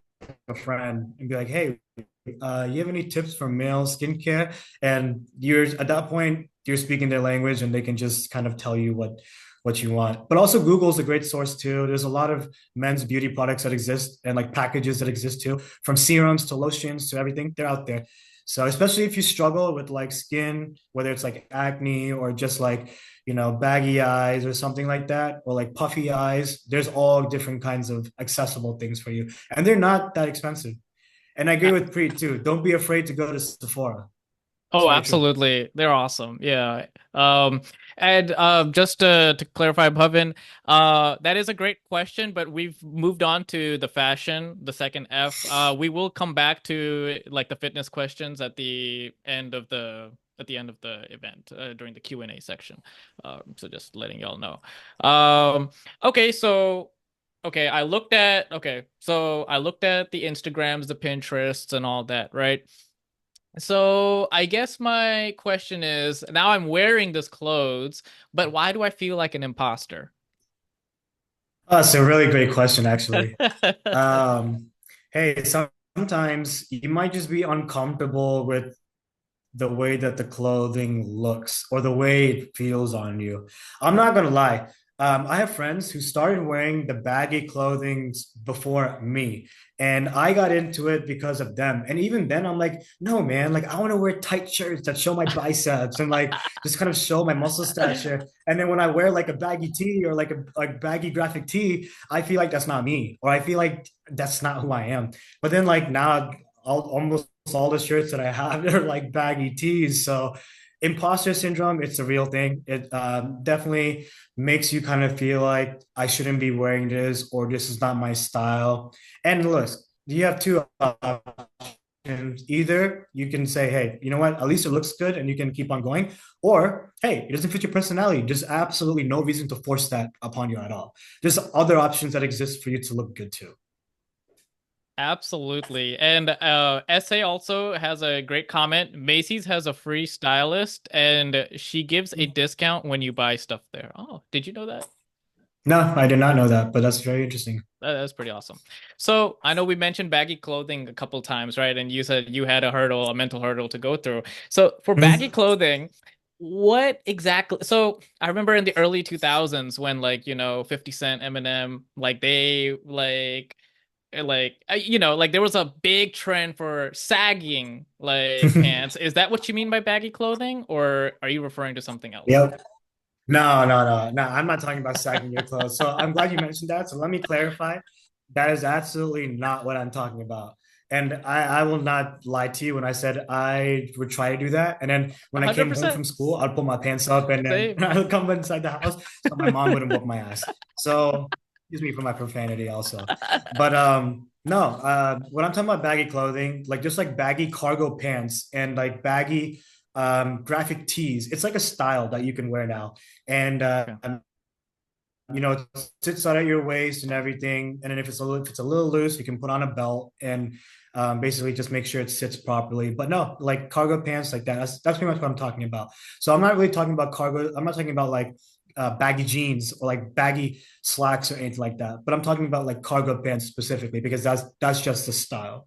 a friend and be like, "Hey, you have any tips for male skincare?" And you're at that point, you're speaking their language, and they can just kind of tell you what you want. But also, Google's a great source too. There's a lot of men's beauty products that exist and like packages that exist too, from serums to lotions to everything. They're out there. So especially if you struggle with like skin, whether it's like acne or just like, baggy eyes or something like that, or like puffy eyes, there's all different kinds of accessible things for you. And they're not that expensive. And I agree with Preet too. Don't be afraid to go to Sephora. It's Oh, very true. absolutely. They're awesome. Yeah. And just to clarify, Bhavin, that is a great question, but we've moved on to the fashion, the second F. We will come back to like the fitness questions at the end of the event during the Q&A section. So just letting y'all know. Um, okay, so I looked at the Instagrams, the Pinterests, and all that, right? So I guess my question is, now I'm wearing this clothes, but why do I feel like an imposter? Oh, it's a really great question, actually. Um, hey, sometimes you might just be uncomfortable with the way that the clothing looks or the way it feels on you. I'm not gonna lie. I have friends who started wearing the baggy clothing before me, and I got into it because of them. And even then, I'm like, no, man, like I want to wear tight shirts that show my biceps and like just kind of show my muscle stature. And then when I wear like a baggy tee or like a like baggy graphic tee, I feel like that's not me, or I feel like that's not who I am. But then like now, almost all the shirts that I have are like baggy tees. So imposter syndrome, it's a real thing. It definitely makes you kind of feel like I shouldn't be wearing this or this is not my style. And look, you have two options. Either you can say, hey, you know what, at least it looks good and you can keep on going. Or, hey, it doesn't fit your personality. There's absolutely no reason to force that upon you at all. There's other options that exist for you to look good too. Absolutely. And SA also has a great comment. Macy's has a free stylist and she gives a discount when you buy stuff there. Oh, did you know that? No, I did not know that, but that's very interesting. That's pretty awesome. So I know we mentioned baggy clothing a couple times, right? And you said you had a hurdle, a mental hurdle to go through. So for baggy Mhm. clothing, what exactly? So I remember in the early 2000s when like, 50 Cent, Eminem, like they like there was a big trend for sagging like pants. Is that what you mean by baggy clothing, or are you referring to something else? Yep. No, no, no, no. I'm not talking about sagging your clothes. So I'm glad you mentioned that. So let me clarify. That is absolutely not what I'm talking about. And I will not lie to you when I said I would try to do that. And then when I came home 100%. from school, I'd pull my pants up and then Same. I'd come inside the house so my mom wouldn't whoop my ass. So excuse me for my profanity also. But no, when I'm talking about baggy clothing, like just like baggy cargo pants and like baggy graphic tees, it's like a style that you can wear now and Okay. it sits out at your waist and everything. And then if it's a little loose, you can put on a belt and basically just make sure it sits properly. But no, like cargo pants like that. That's pretty much what I'm talking about. So I'm not really talking about cargo. I'm not talking about like baggy jeans or like baggy slacks or anything like that. But I'm talking about like cargo pants specifically because that's just the style.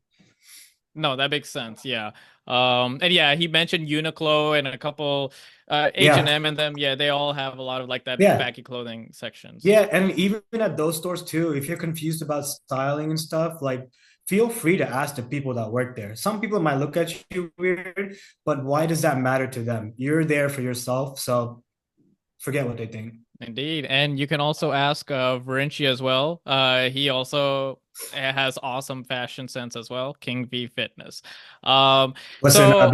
No, that makes sense. Yeah. And yeah, he mentioned Uniqlo and a couple Yeah, H&M and them. Yeah, they all have a lot of like that yeah. baggy clothing sections. Yeah, and even at those stores too, if you're confused about styling and stuff, like feel free to ask the people that work there. Some people might look at you weird, but why does that matter to them? You're there for yourself, so forget what they think. Indeed. And you can also ask Virinchi as well. He also has awesome fashion sense as well. King V Fitness. Um, Listen, so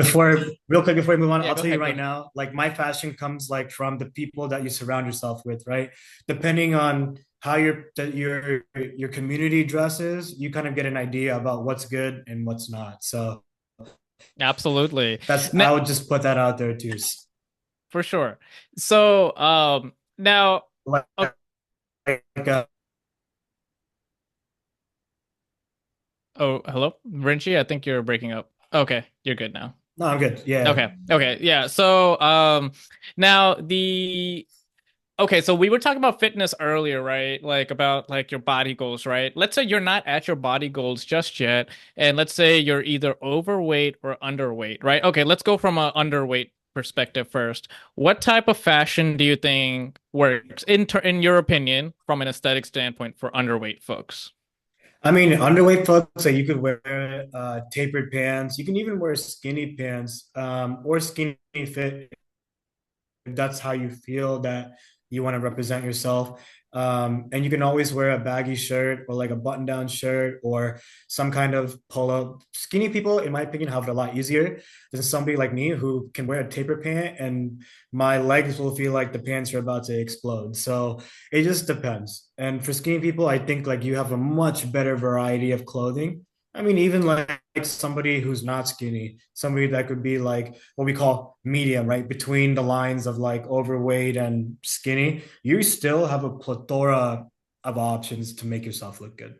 real quick before we move on, yeah, I'll go tell you ahead, go right ahead. now, like my fashion comes like from the people that you surround yourself with, right? Depending on how your community dresses, you kind of get an idea about what's good and what's not. So Absolutely. that's Now, I would just put that out there too. for sure. So now Like, oh, uh, oh, hello, Virinchi, I think you're breaking up. Okay, you're good now. no, I'm good. Yeah. Okay. Okay. Yeah. So, now the okay, so we were talking about fitness earlier, right? Like about like your body goals, right? Let's say you're not at your body goals just yet, and let's say you're either overweight or underweight, right? Okay, let's go from a underweight perspective first. What type of fashion do you think works in your opinion from an aesthetic standpoint for underweight folks? I mean, underweight folks, like you could wear tapered pants. You can even wear skinny pants or skinny fit if that's how you feel that you want to represent yourself. And you can always wear a baggy shirt or like a button down shirt or some kind of polo. Skinny people, in my opinion, have it a lot easier than somebody like me who can wear a taper pant and my legs will feel like the pants are about to explode. So it just depends. And for skinny people, I think like you have a much better variety of clothing. I mean, even like somebody who's not skinny, somebody that could be like what we call medium, right? Between the lines of like overweight and skinny, you still have a plethora of options to make yourself look good.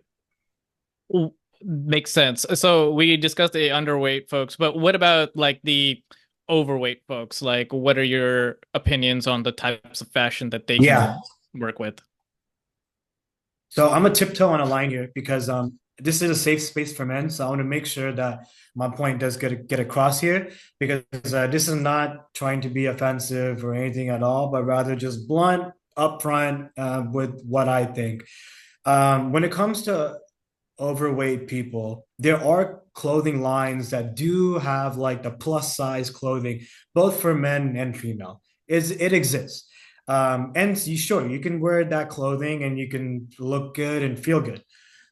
Makes sense. So we discussed the underweight folks, but what about like the overweight folks? Like, what are your opinions on the types of fashion that they Yeah. can work with? So I'm a tiptoe on a line here because this is a safe space for men. So I want to make sure that my point does get across here because this is not trying to be offensive or anything at all, but rather just blunt, upfront with what I think. When it comes to overweight people, there are clothing lines that do have like the plus size clothing, both for men and female. It exists. And sure, you can wear that clothing and you can look good and feel good.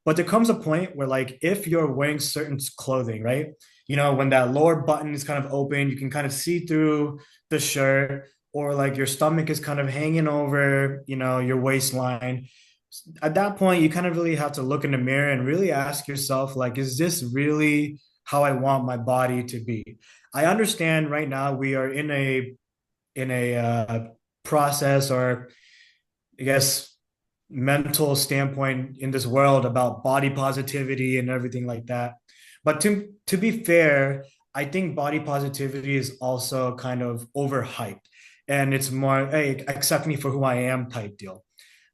But there comes a point where, like, if you're wearing certain clothing, right? You know, when that lower button is kind of open, you can kind of see through the shirt, or like your stomach is kind of hanging over, you know, your waistline. At that point, you kind of really have to look in the mirror and really ask yourself, like, is this really how I want my body to be? I understand right now we are in a process, or I guess mental standpoint in this world about body positivity and everything like that. But to be fair, I think body positivity is also kind of overhyped, and it's more, hey, accept me for who I am type deal.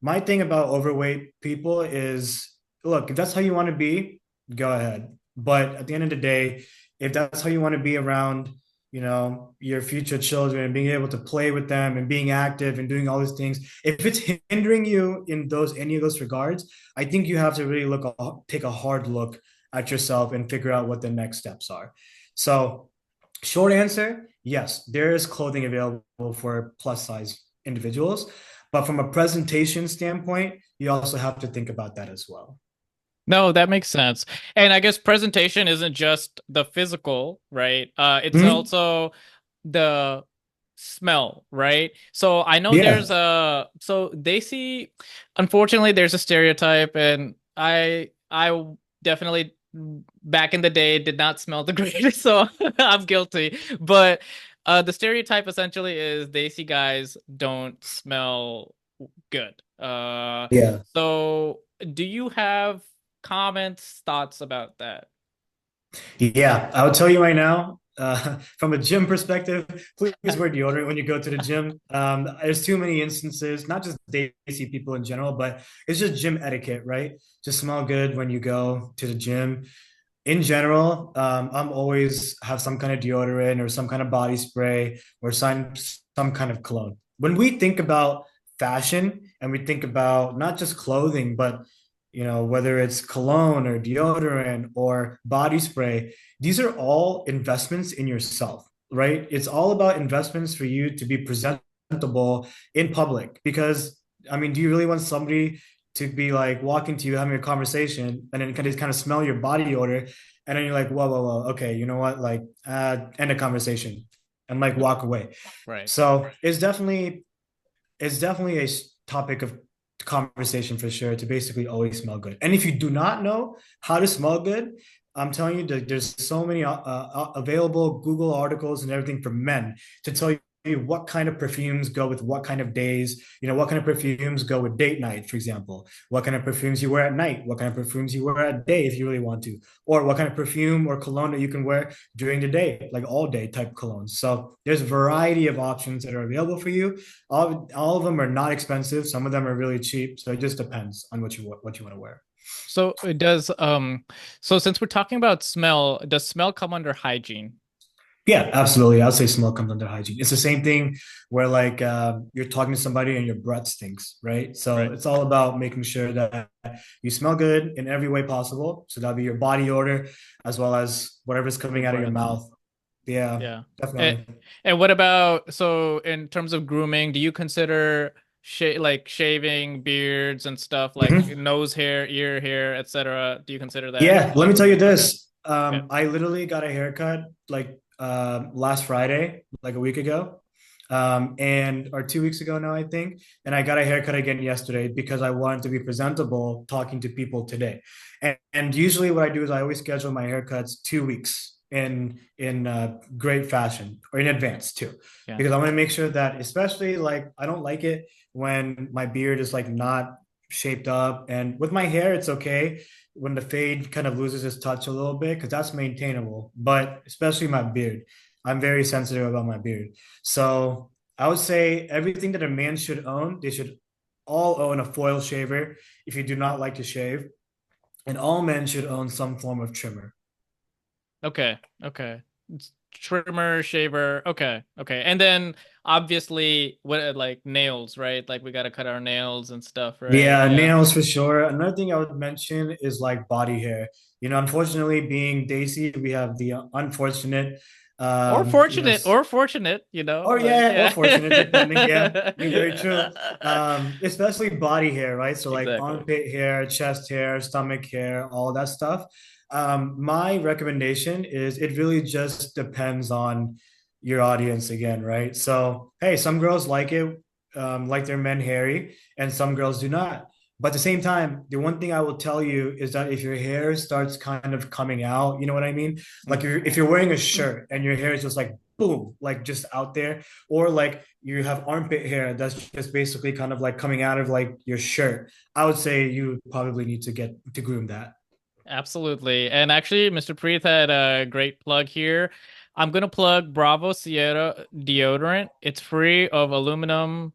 My thing about overweight people is, look, if that's how you want to be, go ahead. But at the end of the day, if that's how you want to be around, you know, your future children and being able to play with them and being active and doing all these things, if it's hindering you in those any of those regards, I think you have to really take a hard look at yourself and figure out what the next steps are. So, short answer, yes, there is clothing available for plus size individuals, but from a presentation standpoint, you also have to think about that as well. No, that makes sense. And I guess presentation isn't just the physical, right? It's Mhm. also the smell, right? So I know Yeah, so they see, unfortunately, there's a stereotype, and I definitely back in the day did not smell the greatest, so I'm guilty. But the stereotype essentially is they see guys don't smell good. yeah. So do you have comments, thoughts about that? Yeah, I'll tell you right now, from a gym perspective, please wear deodorant when you go to the gym. There's too many instances, not just Desi people in general, but it's just gym etiquette, right? Just smell good when you go to the gym. In general, I'm always have some kind of deodorant or some kind of body spray or some kind of cologne. When we think about fashion and we think about not just clothing, but you know, whether it's cologne or deodorant or body spray, these are all investments in yourself, right? It's all about investments for you to be presentable in public. Because, I mean, do you really want somebody to be like walking to you, having a conversation, and then kind of smell your body odor, and then you're like, whoa, whoa, whoa, okay, you know what? Like, end a conversation and like walk away. Right. So it's definitely a topic of conversation for sure to basically always smell good. And if you do not know how to smell good, I'm telling you that there's so many available Google articles and everything for men to tell you what kind of perfumes go with what kind of days, you know, what kind of perfumes go with date night, for example, what kind of perfumes you wear at night, what kind of perfumes you wear at day if you really want to, or what kind of perfume or cologne that you can wear during the day, like all day type colognes. So there's a variety of options that are available for you. All of them are not expensive. Some of them are really cheap. So it just depends on what you want to wear. So it does so since we're talking about smell, does smell come under hygiene? Yeah, absolutely. I'll say smell comes under hygiene. It's the same thing where like you're talking to somebody and your breath stinks, right? So Right. it's all about making sure that you smell good in every way possible. So that'll be your body odor as well as whatever's Your coming out of your breath. mouth. Yeah, Yeah. And, definitely. and what about so in terms of grooming, do you consider like shaving beards and stuff like Mhm. nose hair, ear hair, etc.? Do you consider that Yeah, let me like tell you this. yeah, I literally got a haircut like last Friday, like a week ago, and or 2 weeks ago now, I think. And I got a haircut again yesterday because I wanted to be presentable talking to people today. And usually, what I do is I always schedule my haircuts 2 weeks in great fashion or in advance too, yeah. because I want to make sure that, especially like I don't like it when my beard is like not shaped up. And with my hair, it's okay when the fade kind of loses its touch a little bit because that's maintainable. But especially my beard, I'm very sensitive about my beard. So I would say everything that a man should own, they should all own a foil shaver if you do not like to shave, and all men should own some form of trimmer. Okay. Okay. Trimmer, shaver. Okay. Okay. And then obviously what like nails, right? Like we got to cut our nails and stuff, right? Yeah, Yeah. nails for sure. Another thing I would mention is like body hair. Unfortunately, being Desi, we have the unfortunate, Or fortunate, or like yeah, or yeah. fortunate, depending. Yeah, you're very true. Especially body hair, right? So like Exactly. armpit hair, chest hair, stomach hair, all that stuff. My recommendation is it really just depends on your audience again, right? So hey, some girls like it, like their men hairy, and some girls do not. But at the same time, the one thing I will tell you is that if your hair starts kind of coming out, you know what I mean? Like Mhm. if you're wearing a shirt and your hair is just like boom, like just out there, or like you have armpit hair that's just basically kind of like coming out of like your shirt, I would say you probably need to get to groom that. Absolutely. And actually, Mr. Preeth had a great plug here. I'm gonna plug Bravo Sierra deodorant. It's free of aluminum,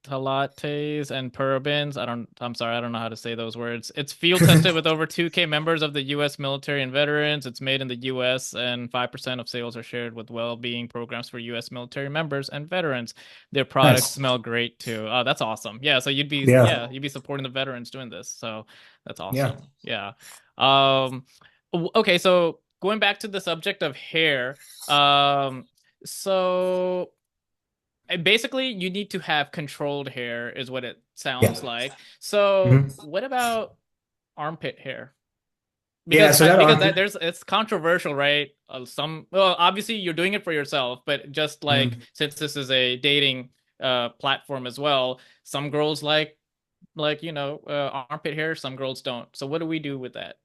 phthalates and parabens. I'm sorry, I don't know how to say those words. It's field tested with over 2K members of the US military and veterans. It's made in the US, and 5% of sales are shared with well-being programs for US military members and veterans. Their products Nice. smell great too. Oh, that's awesome. Yeah, so Yeah. you'd be supporting the veterans doing this. So that's Yeah. awesome. Yeah. Um, okay, so going back to the subject of hair, um, so basically you need to have controlled hair, is what it Yeah. sounds like. So Mhm. what about armpit hair? Yeah. So that Because armpit. it's controversial, right? Well, obviously you're doing it for yourself, but just like Mhm. since this is a dating platform as well, some girls like armpit hair, some girls don't. So what do we do with that?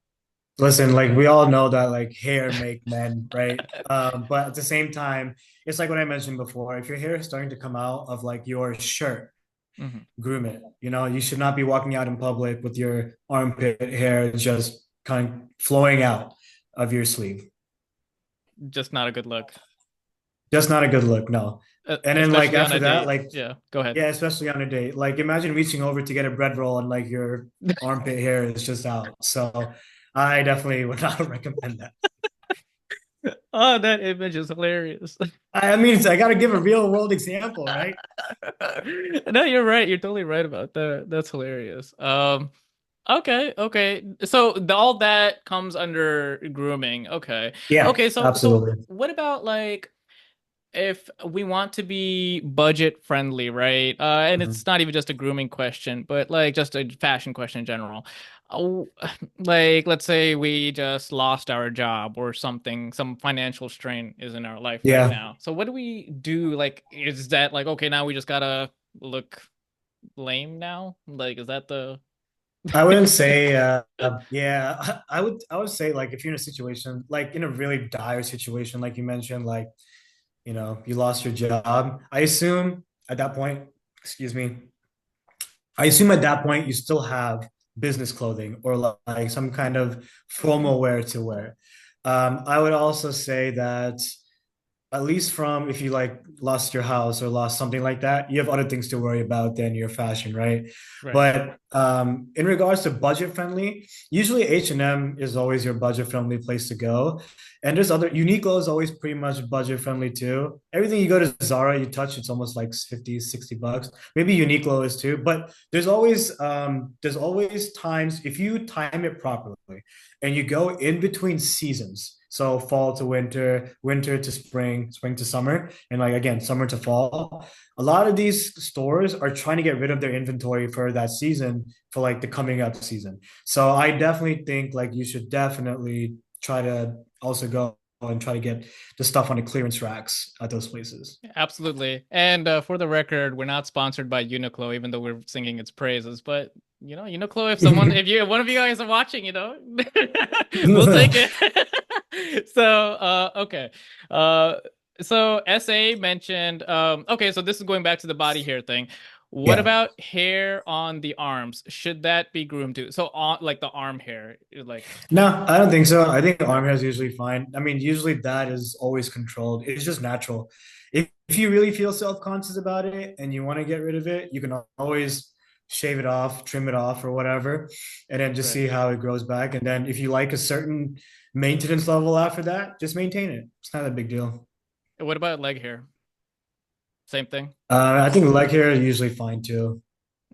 Listen, like we all know that like hair make men, right? But at the same time, it's like what I mentioned before. If your hair is starting to come out of like your shirt, Mhm. groom it. You should not be walking out in public with your armpit hair just kind of flowing out of your sleeve. Just not a good look. Just not a good look, no. And then like Especially on after a that, date. like Yeah, go ahead. yeah, especially on a date. Like imagine reaching over to get a bread roll and like your armpit hair is just out. So I definitely would not recommend that. Oh, that image is hilarious. I mean, I got to give a real world example, right? No, you're right. You're totally right about that. That's hilarious. Okay, okay. So all that comes under grooming. Okay. Yeah, Okay, so absolutely. what about like if we want to be budget friendly, right? And Mhm. it's not even just a grooming question, but like just a fashion question in general. Oh, like let's say we just lost our job or something, some financial strain is in our life right Yeah, now. So what do we do? Like, is that like, okay, now we just gotta look lame now? Like, is that the I wouldn't say. Yeah, I would say like if you're in a situation like in a really dire situation, like you mentioned, like you lost your job. I assume at that point, excuse me, I assume at that point you still have business clothing or like some kind of formal wear to wear. I would also say that at least from if you like lost your house or lost something like that, you have other things to worry about than your fashion, right? right? But in regards to budget friendly, usually H&M is always your budget friendly place to go. And there's other Uniqlo is always pretty much budget friendly too. Everything you go to Zara, you touch, it's almost like 50, $60. Maybe Uniqlo is too, but there's always times if you time it properly and you go in between seasons. So fall to winter, winter to spring, spring to summer, and like again, summer to fall. A lot of these stores are trying to get rid of their inventory for that season for like the coming up season. So I definitely think like you should definitely try to also go and try to get the stuff on the clearance racks at those places. Absolutely. And for the record, we're not sponsored by Uniqlo, even though we're singing its praises. But Uniqlo, if one of you guys are watching, we'll take it. So, okay. Uh, so SA mentioned, okay, so this is going back to the body hair thing. What Yeah. about hair on the arms? Should that be groomed too? So on like the arm hair, like No, I don't think so. I think arm hair is usually fine. I mean, usually that is always controlled. It's just natural. If you really feel self-conscious about it and you want to get rid of it, you can always shave it off, trim it off, or whatever, and then just right. see how it grows back. And then if you like a certain maintenance level after that, just maintain it. It's not a big deal. What about leg hair? Same thing. I think leg hair is usually fine too.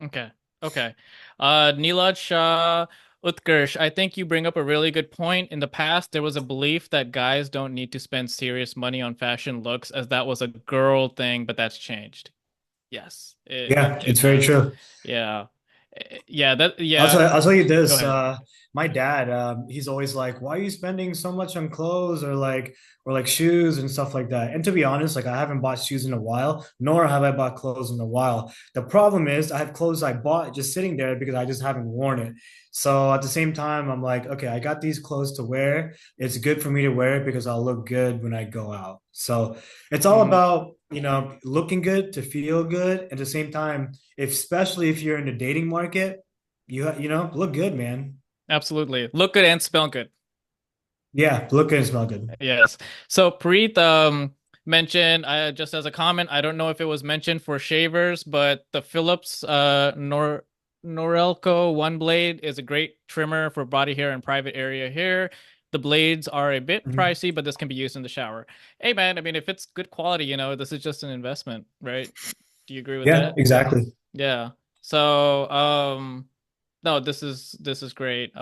Okay. Okay. Neelaj Shah Utkarsh, I think you bring up a really good point. In the past, there was a belief that guys don't need to spend serious money on fashion looks as that was a girl thing, but that's changed. Yes, Yeah, it it's very has. true. Yeah. Yeah, that Also, yeah. I'll tell you Go this. ahead. My dad, he's always like, "Why are you spending so much on clothes or like shoes and stuff like that?" And to be honest, like I haven't bought shoes in a while, nor have I bought clothes in a while. The problem is, I have clothes I bought just sitting there because I just haven't worn it. So at the same time, I'm like, okay, I got these clothes to wear. It's good for me to wear it because I'll look good when I go out. So it's all Hmm. about, looking good to feel good. At the same time, especially if you're in the dating market look good, man. Absolutely. Look good and smell good. Yeah, look good and smell good. Yes. So Preet mentioned just as a comment, I don't know if it was mentioned for shavers, but the Philips Norelco one blade is a great trimmer for body hair and private area hair. The blades are a bit Mhm. pricey, but this can be used in the shower. Hey man, I mean if it's good quality, this is just an investment, right? Do you agree with Yeah, that? exactly. Yeah. So no, this is great.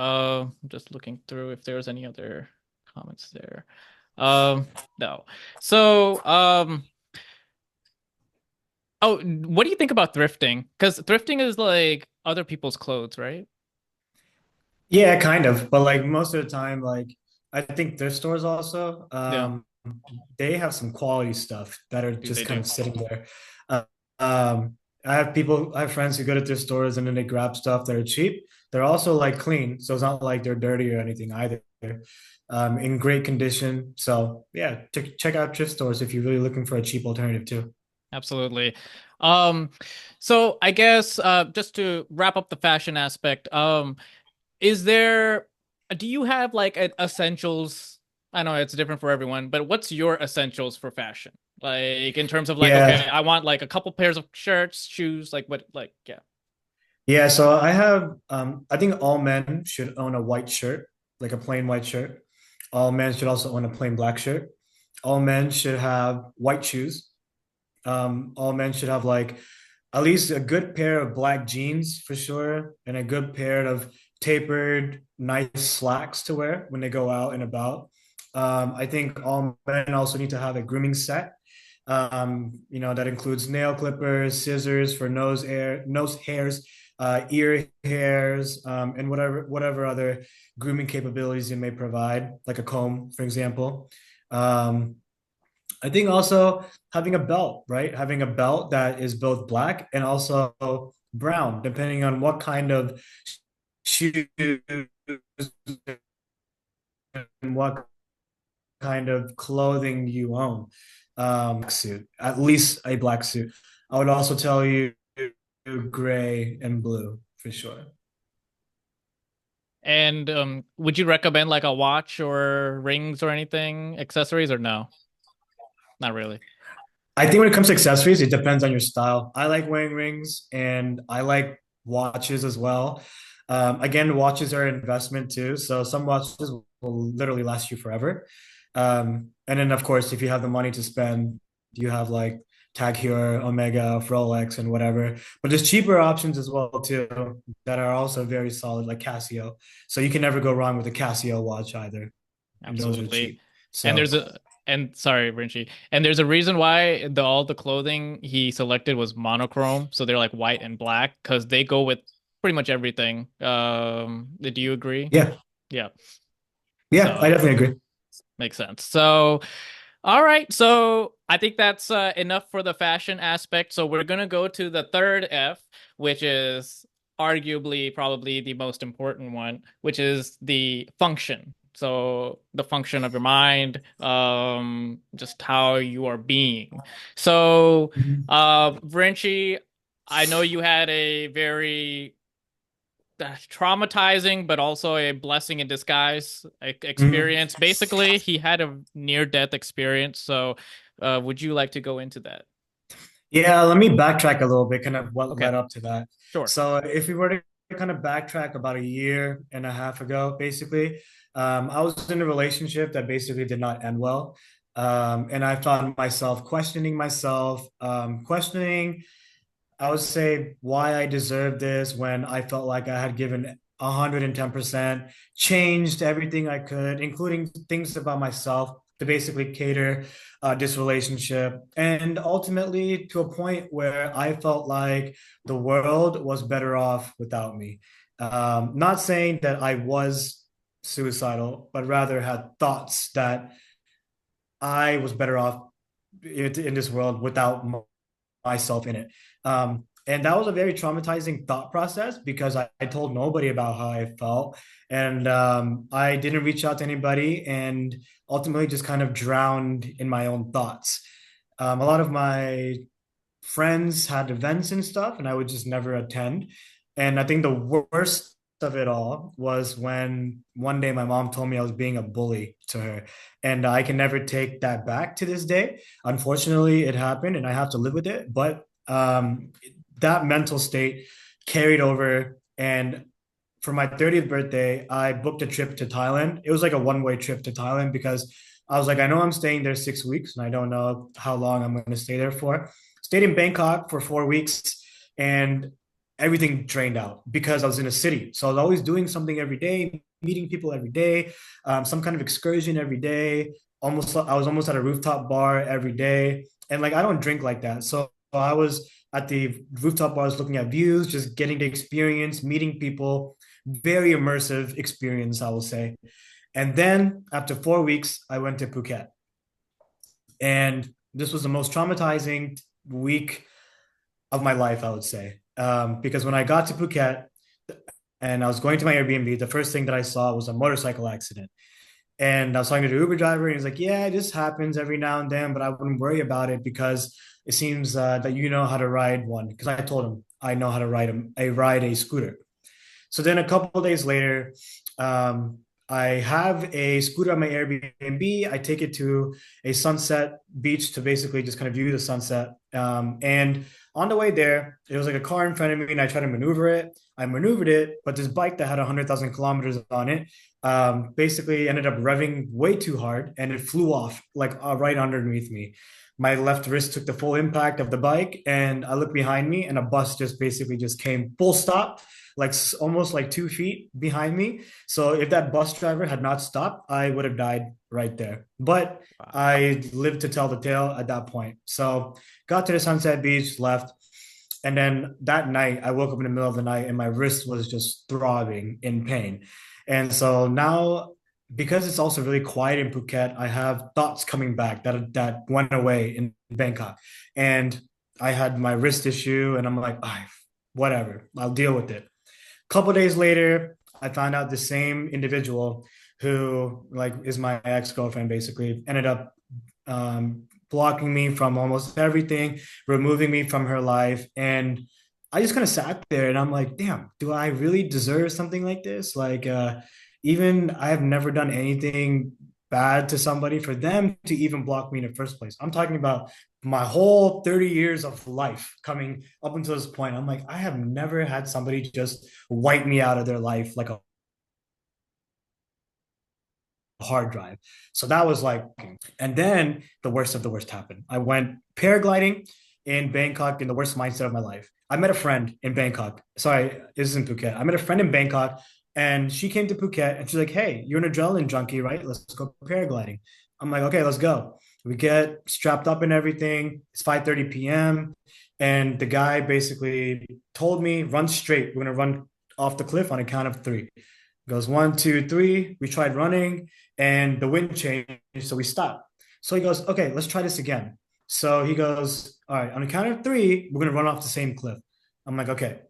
Just looking through if there's any other comments there. No. So, oh, what do you think about thrifting? Because thrifting is like other people's clothes, right? Yeah, kind of. But like most of the time, like I think thrift stores also, Yeah, they have some quality stuff that are dude, they just kind do. of sitting there. Uh, I have friends who go to thrift stores and then they grab stuff that are cheap. They're also like clean, so it's not like they're dirty or anything either. In great condition. So yeah, check out thrift stores if you're really looking for a cheap alternative too. Absolutely. Um, so I guess just to wrap up the fashion aspect, is there, do you have like essentials? I know it's different for everyone, but what's your essentials for fashion? Like in terms of like, okay, Yeah, I want like a couple pairs of shirts, shoes, like what, like, yeah. yeah, so I think all men should own a white shirt, like a plain white shirt. All men should also own a plain black shirt. All men should have white shoes. All men should have like at least a good pair of black jeans for sure, and a good pair of tapered, nice slacks to wear when they go out and about. I think all men also need to have a grooming set. That includes nail clippers, scissors for nose hairs, ear hairs, and whatever other grooming capabilities you may provide, like a comb, for example. Um, I think also having a belt, right? Having a belt that is both black and also brown, depending on what kind of shoes and what kind of clothing you own. Suit, at least a black suit. I would also tell you gray and blue for sure. And would you recommend like a watch or rings or anything, accessories or no? Not really. I think when it comes to accessories, it depends on your style. I like wearing rings and I like watches as well. Again, watches are an investment too. So some watches will literally last you forever. And then, of course, if you have the money to spend, you have like Tag Heuer, Omega, Rolex, and whatever. But there's cheaper options as well too that are also very solid, like Casio. So you can never go wrong with a Casio watch either, and those are Absolutely. cheap. And So there's a and sorry, Virinchi. And there's a reason why all the clothing he selected was monochrome, so they're like white and black because they go with pretty much everything. Do you agree? yeah, Yeah. yeah, I So definitely agree. makes sense. So all right, so I think that's enough for the fashion aspect. So we're gonna go to the third F, which is arguably probably the most important one, which is the function. So the function of your mind, just how you are being. So, Mhm. Virinci, I know you had a very traumatizing, but also a blessing in disguise Mhm. experience. Basically, he had a near-death experience. So, would you like to go into that? Yeah, let me backtrack a little bit, kind of what Okay, led up to that. sure. So, if we were to kind of backtrack about a year and a half ago, basically, I was in a relationship that basically did not end well. And I found myself, questioning, I would say, why I deserved this when I felt like I had given 110%, changed everything I could, including things about myself to basically cater this relationship. And ultimately, to a point where I felt like the world was better off without me. Not saying that I was suicidal, but rather had thoughts that I was better off in this world without myself in it. And that was a very traumatizing thought process because I told nobody about how I felt. And I didn't reach out to anybody and ultimately just kind of drowned in my own thoughts. A lot of my friends had events and stuff, and I would just never attend. And I think the worst of it all was when one day my mom told me I was being a bully to her. And I can never take that back to this day. Unfortunately, it happened and I have to live with it. But that mental state carried over. And for my 30th birthday, I booked a trip to Thailand. It was like a one-way trip to Thailand because I was like, I know I'm staying there 6 weeks and I don't know how long I'm going to stay there for. Stayed in Bangkok for 4 weeks and everything drained out because I was in a city. So I was always doing something every day, meeting people every day, some kind of excursion every day. I was almost at a rooftop bar every day. And like, I don't drink like that. So I was at the rooftop bars looking at views, just getting to experience, meeting people, very immersive experience, I will say. And then after 4 weeks, I went to Phuket. And this was the most traumatizing week of my life, I would say. Because when I got to Phuket and I was going to my Airbnb, the first thing that I saw was a motorcycle accident. And I was talking to the Uber driver, and he's like, "Yeah, this happens every now and then, but I wouldn't worry about it because it seems that you know how to ride one." Because I told him I know how to ride a scooter. So then a couple of days later, um, I have a scooter on my Airbnb. I take it to a sunset beach to basically just kind of view the sunset. And on the way there, it was like a car in front of me, and I tried to maneuver it. I maneuvered it, but this bike that had 100,000 kilometers on it basically ended up revving way too hard, and it flew off like right underneath me. My left wrist took the full impact of the bike, and I looked behind me, and a bus just basically just came full stop like almost like 2 feet behind me. So if that bus driver had not stopped, I would have died right there. But Wow. I lived to tell the tale at that point. So got to the Sunset Beach, left. And then that night, I woke up in the middle of the night and my wrist was just throbbing in pain. And so now, because it's also really quiet in Phuket, I have thoughts coming back that went away in Bangkok. And I had my wrist issue, and I'm like, ah, whatever, I'll deal with it. Couple days later, I found out the same individual who like is my ex-girlfriend basically ended up blocking me from almost everything, removing me from her life. And I just kind of sat there and I'm like, damn, do I really deserve something like this? Like, even I have never done anything bad to somebody for them to even block me in the first place. I'm talking about my whole 30 years of life coming up until this point. I'm like, I have never had somebody just wipe me out of their life like a hard drive. So that was like, and then the worst of the worst happened. I went paragliding in Bangkok in the worst mindset of my life. I met a friend in Bangkok. Sorry, this isn't Phuket. I met a friend in Bangkok and she came to Phuket and she's like, "Hey, you're an adrenaline junkie, right? Let's go paragliding." I'm like, "Okay, let's go." We get strapped up and everything. It's 5:30 p.m. And the guy basically told me, run straight. We're gonna run off the cliff on a count of three. It goes one, two, three. We tried running and the wind changed, so we stopped. So he goes, "Okay, let's try this again." So he goes, "All right, on the count of three, we're gonna run off the same cliff." I'm like, "Okay."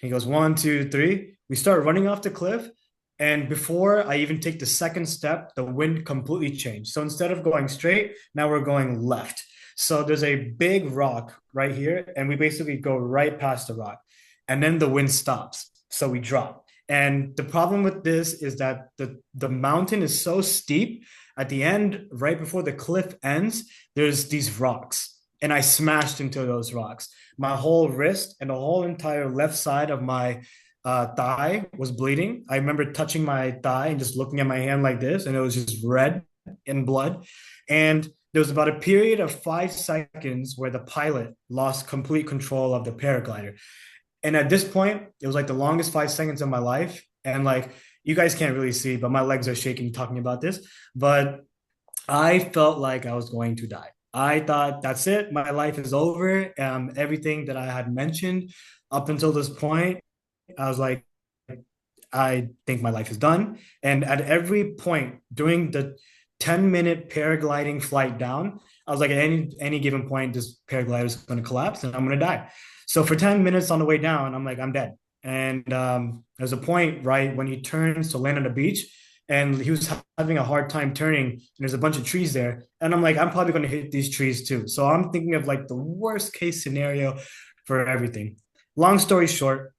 He goes, one, two, three. We start running off the cliff. And before I even take the second step, the wind completely changed. So instead of going straight, now we're going left. So there's a big rock right here, and we basically go right past the rock, and then the wind stops, so we drop. And the problem with this is that the mountain is so steep. At the end, right before the cliff ends, there's these rocks, and I smashed into those rocks. My whole wrist and the whole entire left side of my thigh was bleeding. I remember touching my thigh and just looking at my hand like this, and it was just red in blood. And there was about a period of 5 seconds where the pilot lost complete control of the paraglider. And at this point, it was like the longest 5 seconds of my life. And like, you guys can't really see, but my legs are shaking talking about this. But I felt like I was going to die. I thought that's it. My life is over. Everything that I had mentioned up until this point, I was like, I think my life is done. And at every point during the 10-minute paragliding flight down, I was like, at any given point, this paraglider is going to collapse and I'm going to die. So for 10 minutes on the way down, I'm like, I'm dead. And there's a point, right, when he turns to land on the beach and he was having a hard time turning and there's a bunch of trees there. And I'm like, I'm probably going to hit these trees too. So I'm thinking of like the worst case scenario for everything. Long story short,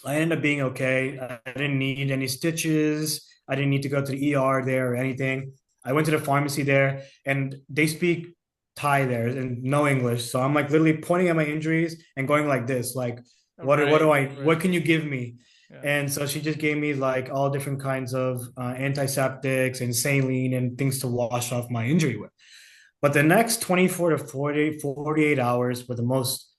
I ended up being okay. I didn't need any stitches. I didn't need to go to the ER there or anything. I went to the pharmacy there and they speak Thai there and no English. So I'm like literally pointing at my injuries and going like this, like, what can you give me? Yeah. And so she just gave me like all different kinds of antiseptics and saline and things to wash off my injury with. But the next 24 to 48 hours were the most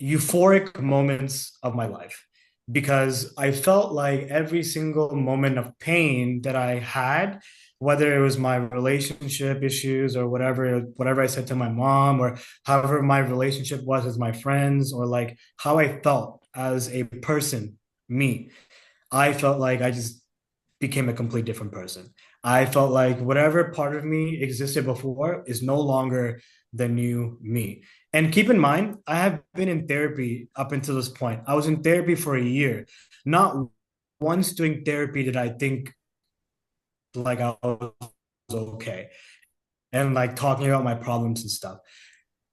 euphoric moments of my life because I felt like every single moment of pain that I had, whether it was my relationship issues or whatever I said to my mom or however my relationship was with my friends or like how I felt as a person, me, I felt like I just became a complete different person. I felt like whatever part of me existed before is no longer the new me. And keep in mind, I have been in therapy up until this point. I was in therapy for a year. Not once doing therapy did I think like I was okay and like talking about my problems and stuff.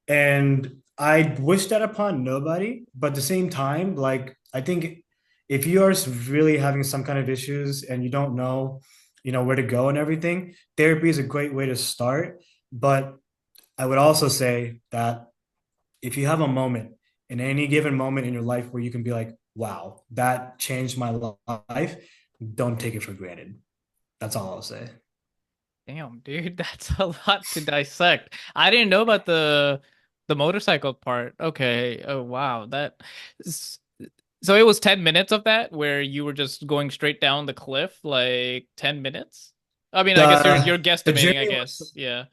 And I wish that upon nobody, but at the same time, like I think if you are really having some kind of issues and you don't know, where to go and everything, therapy is a great way to start. But I would also say that if you have a moment in any given moment in your life where you can be like, wow, that changed my life, don't take it for granted. That's all I'll say. Damn, dude, that's a lot to dissect. I didn't know about the motorcycle part. Okay. Oh, wow. So it was 10 minutes of that where you were just going straight down the cliff, like 10 minutes? I mean, I guess you're The guesstimating, I journey guess. was Yeah.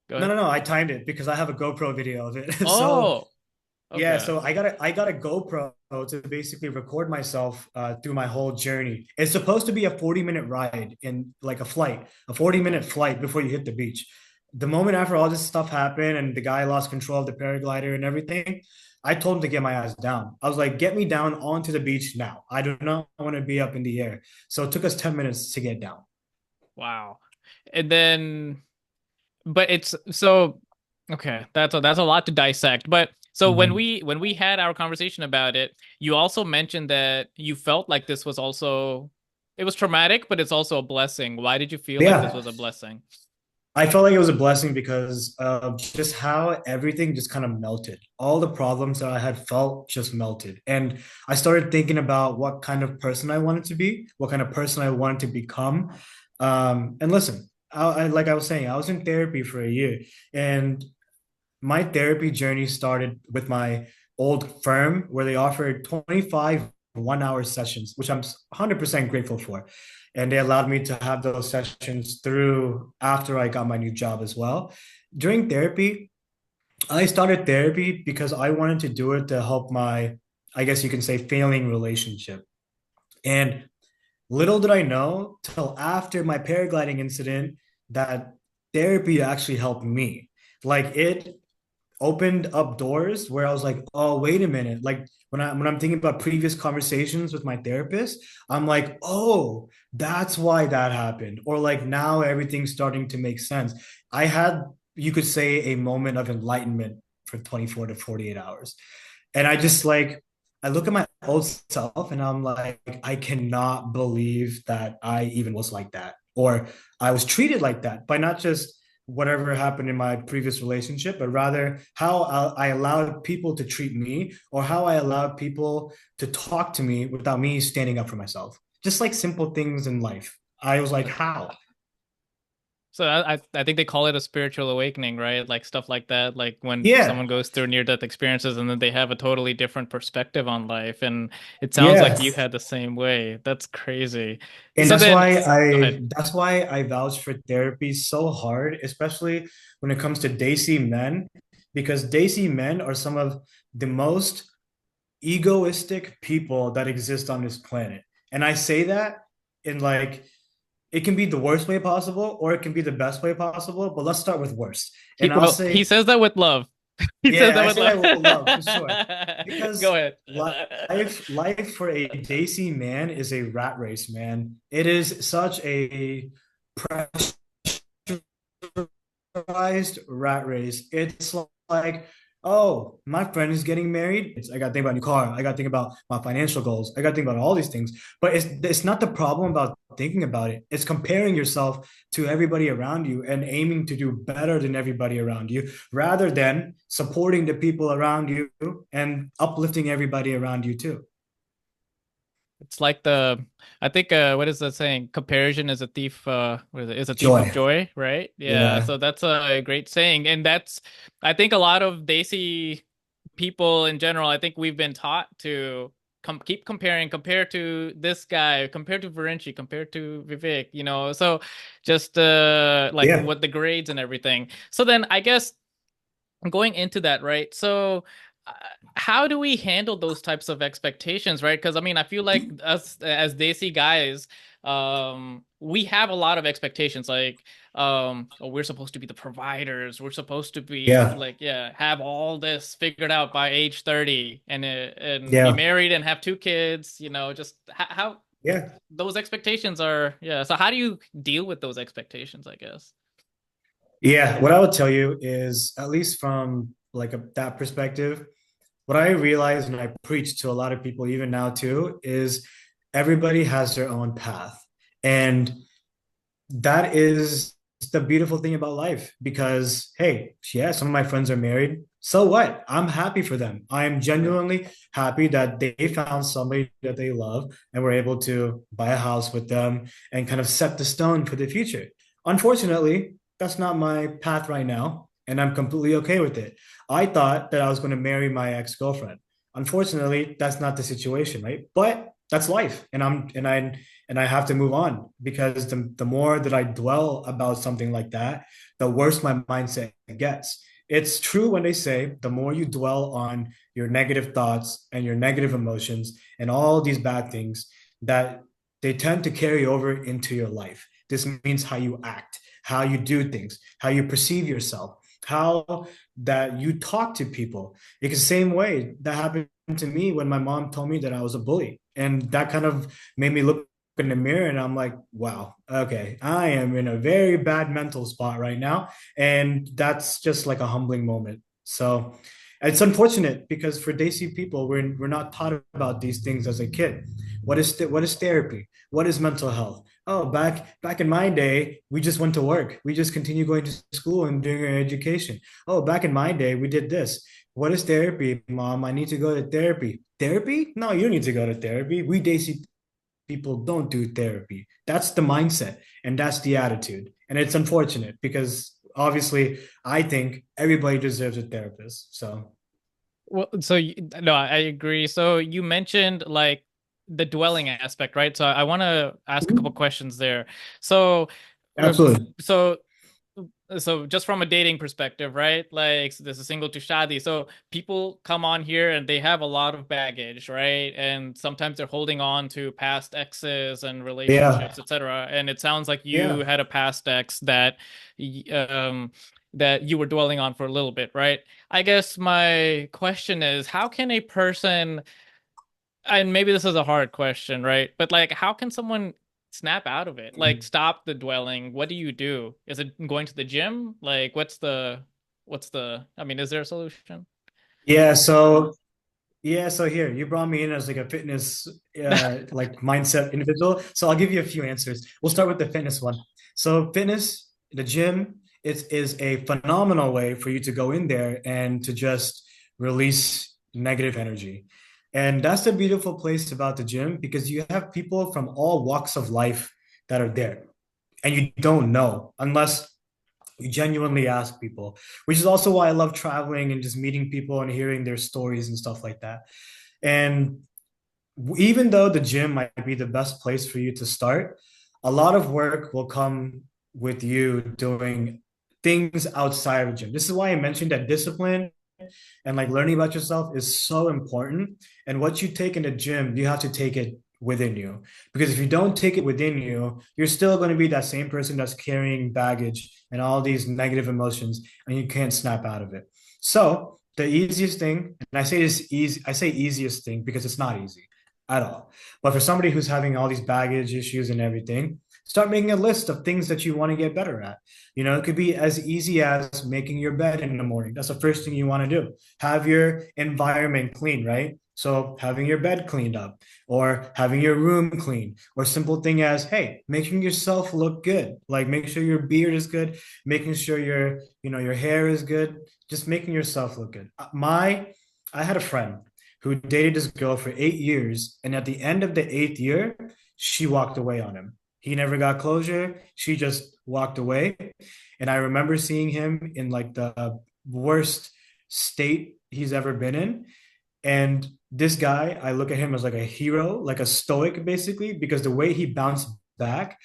Go no, ahead. no, no. I timed it because I have a GoPro video of it. So Oh, yeah, okay. so I got a GoPro to basically record myself through my whole journey. It's supposed to be a 40-minute ride in like a 40-minute flight before you hit the beach. The moment after all this stuff happened and the guy lost control of the paraglider and everything, I told him to get my ass down. I was like, get me down onto the beach now. I do not want to be up in the air. So it took us 10 minutes to get down. Wow. And then but it's so okay, that's a lot to dissect. But so when Mhm. we had our conversation about it, you also mentioned that you felt like this was also it was traumatic, but it's also a blessing. Why did you feel like this Yeah, was a blessing? I felt like it was a blessing because of just how everything just kind of melted. All the problems that I had felt just melted. And I started thinking about what kind of person I wanted to be, what kind of person I wanted to become. And listen, like I was saying, I was in therapy for a year. And my therapy journey started with my old firm where they offered 25 one-hour sessions, which I'm 100% grateful for. And they allowed me to have those sessions through after I got my new job as well. During therapy, I started therapy because I wanted to do it to help my, I guess you can say, failing relationship. And little did I know till after my paragliding incident that therapy actually helped me. Like it opened up doors where I was like, oh, wait a minute. Like when I'm thinking about previous conversations with my therapist, I'm like, oh, that's why that happened. Or like now everything's starting to make sense. I had you could say a moment of enlightenment for 24 to 48 hours. And I just like, I look at my old self and I'm like, I cannot believe that I even was like that, or I was treated like that by not just whatever happened in my previous relationship, but rather how I allowed people to treat me, or how I allowed people to talk to me without me standing up for myself. Just like simple things in life. I was like, how? So I think they call it a spiritual awakening, right? Like stuff like that, like when Yeah, someone goes through near-death experiences and then they have a totally different perspective on life. And it sounds like you yeah. had the same way. That's crazy. And So then, go ahead. that's why I vouch for therapy so hard, especially when it comes to Desi men, because Desi men are some of the most egoistic people that exist on this planet. And I say that in like, it can be the worst way possible or it can be the best way possible, but let's start with worst. And I'll Well, he say, says that with love. He says yeah, that I with say love. that with love for sure. Go Because ahead. life for a Desi man is a rat race, man. It is such a pressurized rat race. It's like, oh, my friend is getting married. I got to think about a new car. I got to think about my financial goals. I got to think about all these things. But it's not the problem about thinking about it. It's comparing yourself to everybody around you and aiming to do better than everybody around you, rather than supporting the people around you and uplifting everybody around you too. It's like I think, what is that saying? Comparison is a thief, what is it? Is a thief of Joy. joy, right? Yeah. Yeah. So that's a great saying. And I think a lot of Desi people in general, I think we've been taught to keep comparing, compare to this guy, compare to Virinchi, compare to Vivek, so just, like Yeah. what the grades and everything. So then I guess going into that, right? So, uh, how do we handle those types of expectations, right? Because I mean, I feel like us as Desi guys, we have a lot of expectations. Like, oh, we're supposed to be the providers. We're supposed to be Yeah. like, yeah, have all this figured out by age 30, and be Yeah. married and have two kids. Just how Yeah. those expectations are. Yeah. So how do you deal with those expectations, I guess? Yeah, what I would tell you is, at least from like that perspective, what I realize, and I preach to a lot of people even now too, is everybody has their own path. And that is the beautiful thing about life, because hey, yeah, some of my friends are married. So what? I'm happy for them. I am genuinely happy that they found somebody that they love and were able to buy a house with them and kind of set the stone for the future. Unfortunately, that's not my path right now, and I'm completely okay with it. I thought that I was going to marry my ex-girlfriend. Unfortunately, that's not the situation, right? But that's life, and I have to move on, because the more that I dwell about something like that, the worse my mindset gets. It's true when they say the more you dwell on your negative thoughts and your negative emotions and all these bad things, that they tend to carry over into your life. This means how you act, how you do things, how you perceive yourself, how that you talk to people. It's the same way that happened to me when my mom told me that I was a bully. And that kind of made me look in the mirror and I'm like, wow, okay, I am in a very bad mental spot right now. And that's just like a humbling moment. So it's unfortunate, because for Desi people, we're not taught about these things as a kid. What is therapy? What is mental health? Oh, back in my day, we just went to work. We just continue going to school and doing our education. Oh, back in my day, we did this. What is therapy, mom? I need to go to therapy. Therapy? No, you need to go to therapy. We Desi people don't do therapy. That's the mindset and that's the attitude. And it's unfortunate, because obviously I think everybody deserves a therapist. So, Well, so no, I agree. So you mentioned like the dwelling aspect, right? So I want to ask a couple questions there. So, absolutely. so just from a dating perspective, right? Like, so this is single to Shaadi. So people come on here and they have a lot of baggage, right? And sometimes they're holding on to past exes and Yeah. relationships, etc. And it sounds like you Yeah. had a past ex that you were dwelling on for a little bit, right? I guess my question is, how can a person, and maybe this is a hard question, right? But like, how can someone snap out of it? Like stop the dwelling. What do you do? Is it going to the gym? Like I mean, is there a solution? Yeah, so Yeah, so here you brought me in as like a fitness like mindset individual. So I'll give you a few answers. We'll start with the fitness one. So fitness, the gym, it is a phenomenal way for you to go in there and to just release negative energy. And that's the beautiful place about the gym because you have people from all walks of life that are there. And you don't know unless you genuinely ask people, which is also why I love traveling and just meeting people and hearing their stories and stuff like that. And even though the gym might be the best place for you to start, a lot of work will come with you doing things outside of the gym. This is why I mentioned that discipline and like learning about yourself is so important. And what you take in the gym, you have to take it within you. Because if you don't take it within you, you're still going to be that same person that's carrying baggage and all these negative emotions, and you can't snap out of it. So the easiest thing, and I say this easy, I say easiest thing because it's not easy at all. But for somebody who's having all these baggage issues and everything, start making a list of things that you want to get better at. It could be as easy as making your bed in the morning. That's the first thing you want to do. Have your environment clean, right? So having your bed cleaned up or having your room clean or simple thing as, hey, making yourself look good. Like make sure your beard is good, making sure your hair is good, just making yourself look good. I had a friend who dated this girl for 8 years. And at the end of the eighth year, she walked away on him. He never got closure. She just walked away. And I remember seeing him in like the worst state he's ever been in. And this guy, I look at him as like a hero, like a stoic, basically, because the way he bounced back,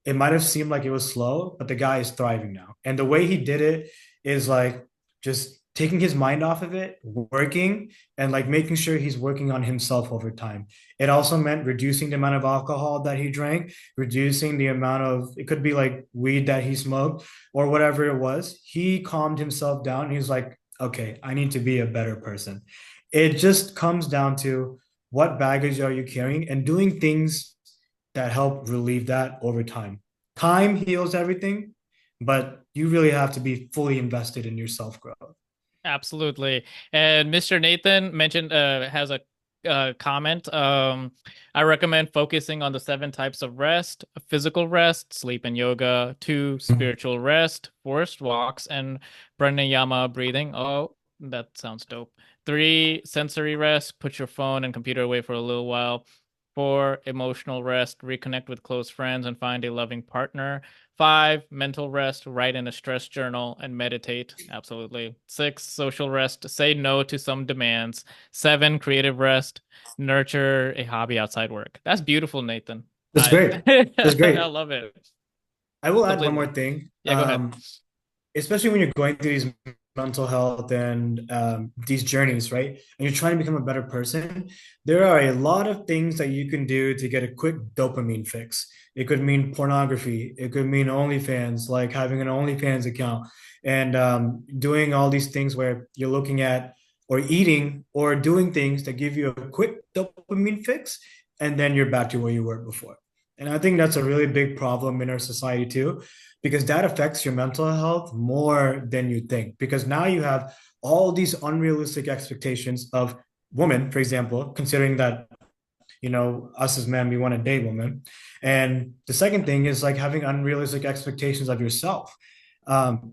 it might have seemed like it was slow, but the guy is thriving now. And the way he did it is like just taking his mind off of it, working, and like making sure he's working on himself over time. It also meant reducing the amount of alcohol that he drank, reducing the amount of, it could be like weed that he smoked or whatever it was. He calmed himself down. He's like, okay, I need to be a better person. It just comes down to what baggage are you carrying and doing things that help relieve that over time. Time heals everything, but you really have to be fully invested in your self growth. Absolutely. And Mr. Nathan mentioned has a comment. I recommend focusing on the 7 types of rest: physical rest, sleep and yoga; 2, spiritual rest, forest walks and pranayama breathing. Oh, that sounds dope. 3, sensory rest, put your phone and computer away for a little while. 4, emotional rest, reconnect with close friends and find a loving partner. 5, mental rest, write in a stress journal and meditate. Absolutely. 6, social rest, say no to some demands. 7, creative rest, nurture a hobby outside work. That's beautiful, Nathan. That's great. That's I great. love it I will add one more completely. thing. Yeah, go ahead. Especially when you're going through these mental health and these journeys, right? And you're trying to become a better person, there are a lot of things that you can do to get a quick dopamine fix. It could mean pornography. It could mean OnlyFans, like having an OnlyFans account and doing all these things where you're looking at or eating or doing things that give you a quick dopamine fix, and then you're back to where you were before. And I think that's a really big problem in our society too, because that affects your mental health more than you think. Because now you have all these unrealistic expectations of women, for example, considering that, us as men, we want to date women. And the second thing is like having unrealistic expectations of yourself. And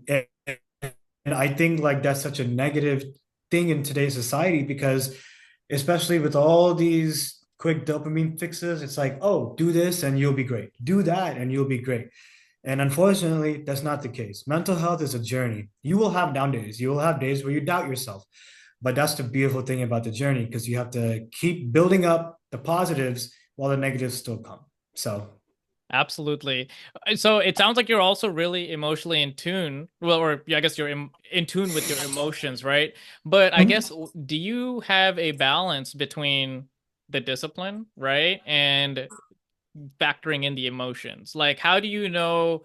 I think like that's such a negative thing in today's society because especially with all these quick dopamine fixes, it's like, oh, do this and you'll be great. Do that and you'll be great. And unfortunately, that's not the case. Mental health is a journey. You will have down days. You will have days where you doubt yourself. But that's the beautiful thing about the journey because you have to keep building up the positives while the negatives still come. So, Absolutely. So it sounds like you're also really emotionally in tune. Well, or I guess you're in tune with your emotions, right? But I guess, do you have a balance between the discipline, right? And factoring in the emotions? Like, how do you know,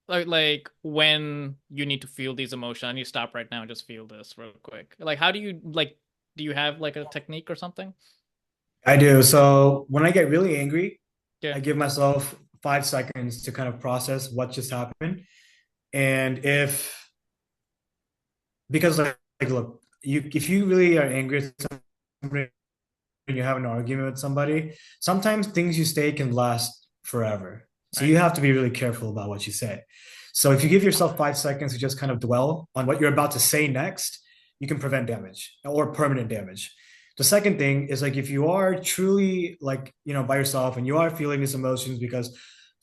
like when you need to feel these emotions? I need to stop right now and just feel this real quick. Like, how do you like? Do you have like a technique or something? I do. So when I get really angry, Yeah. I give myself 5 seconds to kind of process what just happened. And if, because like look, if you really are angry at somebody and you're having an argument with somebody, sometimes things you say can last forever. So Right. you have to be really careful about what you say. So if you give yourself 5 seconds to just kind of dwell on what you're about to say next, you can prevent damage or permanent damage. The second thing is like if you are truly like, by yourself and you are feeling these emotions because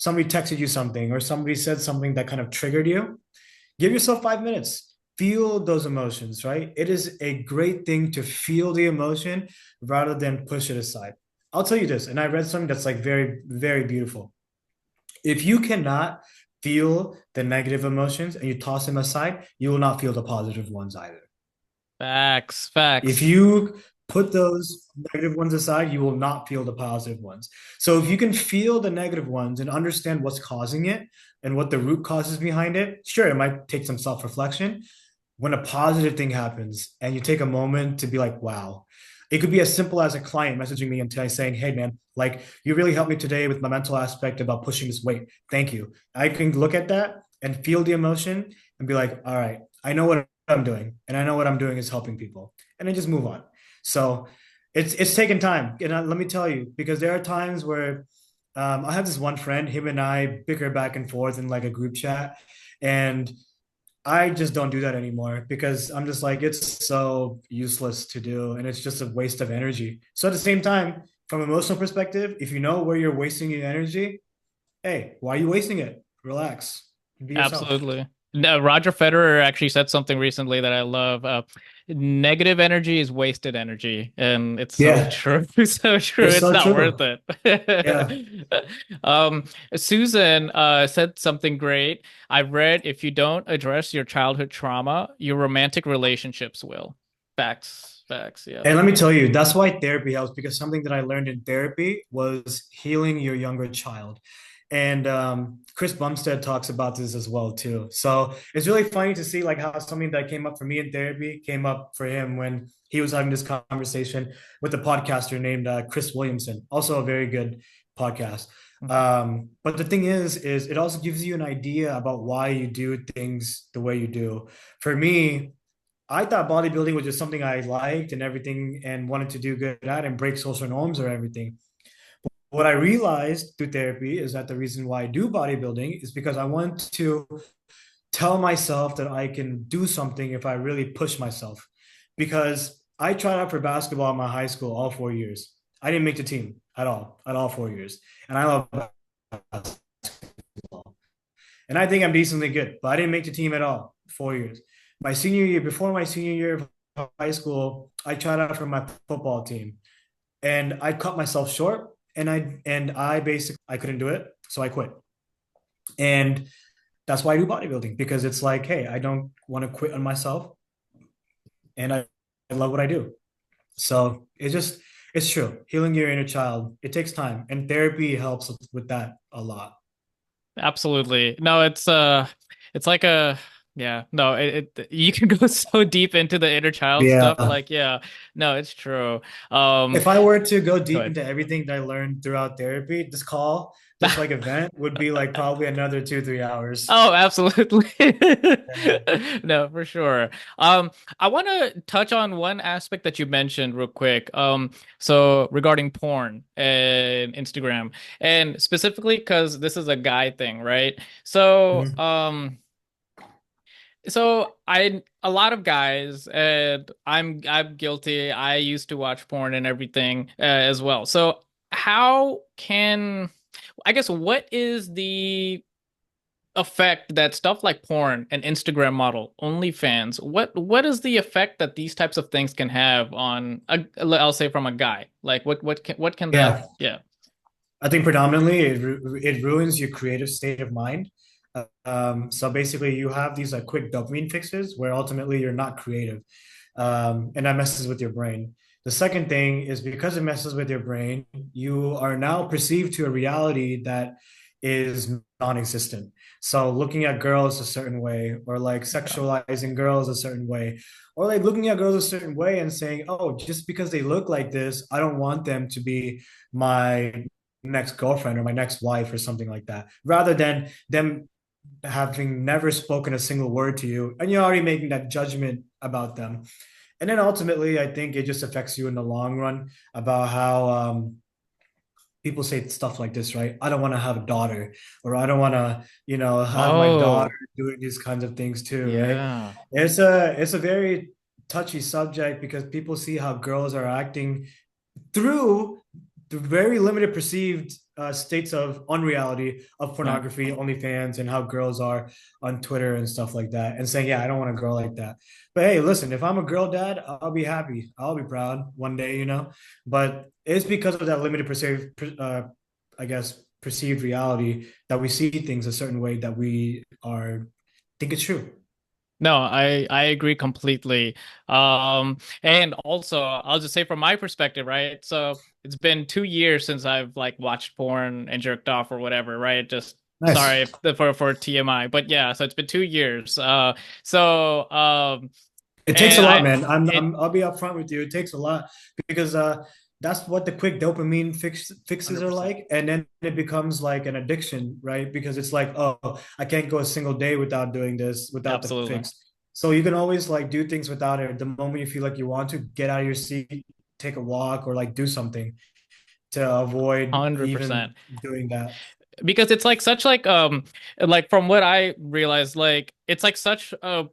somebody texted you something or somebody said something that kind of triggered you, give yourself 5 minutes. Feel those emotions, right? It is a great thing to feel the emotion rather than push it aside. I'll tell you this, and I read something that's like very, very beautiful. If you cannot feel the negative emotions and you toss them aside, you will not feel the positive ones either. Facts, If facts. you put those negative ones aside, you will not feel the positive ones. So if you can feel the negative ones and understand what's causing it and what the root causes behind it, sure, it might take some self-reflection. When a positive thing happens and you take a moment to be like, wow, it could be as simple as a client messaging me and saying, hey, man, like you really helped me today with my mental aspect about pushing this weight. Thank you. I can look at that and feel the emotion and be like, all right, I know what I'm doing. And I know what I'm doing is helping people. And then just move on. So it's taken time. And let me tell you, because there are times where I have this one friend, him and I bicker back and forth in like a group chat. And I just don't do that anymore because I'm just like, it's so useless to do and it's just a waste of energy. So at the same time, from an emotional perspective, if you know where you're wasting your energy, hey, why are you wasting it? Relax, be yourself. Absolutely. No, Roger Federer actually said something recently that I love. Negative energy is wasted energy, and it's so Yeah, true. So true. it's It's so not true. worth it. Yeah. Um, Susan said something great. I read if you don't address your childhood trauma, your romantic relationships will. Facts. Facts. Yeah. And let me tell you, that's why therapy helps because something that I learned in therapy was healing your younger child. And Chris Bumstead talks about this as well too. So it's really funny to see like how something that came up for me in therapy came up for him when he was having this conversation with a podcaster named Chris Williamson, also a very good podcast. Mhm. But the thing is it also gives you an idea about why you do things the way you do. For me, I thought bodybuilding was just something I liked and everything and wanted to do good at and break social norms or everything. What I realized through therapy is that the reason why I do bodybuilding is because I want to tell myself that I can do something if I really push myself. Because I tried out for basketball in my high school all 4 years. I didn't make the team at all 4 years. And I love basketball. And I think I'm decently good, but I didn't make the team at all 4 years. My senior year, before my senior year of high school, I tried out for my football team and I cut myself short and I basically I couldn't do it. So I quit. And that's why I do bodybuilding because it's like, hey, I don't want to quit on myself and I love what I do. So it's true. Healing your inner child, it takes time. And therapy helps with that a lot. Absolutely. No, it's like a yeah, no, you can go so deep into the inner child stuff. Yeah. Like, yeah, no, it's true. Um, If I were to go go deep ahead. into everything that I learned throughout therapy, this like event would be like probably another 2, 3 hours. Oh, absolutely. Yeah. No, for sure. I want to touch on one aspect that you mentioned real quick. So regarding porn and Instagram, and specifically because this is a guy thing, right? So, Mhm. so I a lot of guys, and I'm guilty. I used to watch porn and everything as well. So how can I guess what is the effect that stuff like porn and Instagram model, OnlyFans, what is the effect that these types of things can have on I'll say from a guy? Like what can that Yeah. yeah. I think predominantly it ruins your creative state of mind. So basically, you have these like quick dopamine fixes where ultimately you're not creative, and that messes with your brain. The second thing is because it messes with your brain, you are now perceived to a reality that is non-existent. So looking at girls a certain way, or like Okay. sexualizing girls a certain way, or like looking at girls a certain way and saying, "Oh, just because they look like this, I don't want them to be my next girlfriend or my next wife or something like that, rather than them having never spoken a single word to you and you're already making that judgment about them. And then ultimately, I think it just affects you in the long run about how people say stuff like this, right? I don't want to have a daughter, or I don't want to, have my daughter Oh, doing these kinds of things too, right? yeah. It's a very touchy subject because people see how girls are acting through the very limited perceived states of unreality of Right. pornography, OnlyFans, and how girls are on Twitter and stuff like that, and saying, "Yeah, I don't want a girl like that." But hey, listen, if I'm a girl dad, I'll be happy. I'll be proud one day, But it's because of that limited perceived, I guess, perceived reality that we see things a certain way that we are think it's true. No, I agree completely. And also I'll just say from my perspective, right? So it's been 2 years since I've like watched porn and jerked off or whatever, right? Just Nice. sorry for TMI, but yeah, so it's been 2 years. So It takes a and lot, I man. it I'll be upfront with you. It takes a lot because that's what the quick dopamine fixes are 100%. like, and then it becomes like an addiction, right? Because it's like, oh, I can't go a single day without doing this, without the Absolutely. fix. So you can always like do things without it. The moment you feel like you want to get out of your seat, take a walk, or like do something to avoid even 100%. doing that. Because it's like from what I realized, like it's like such a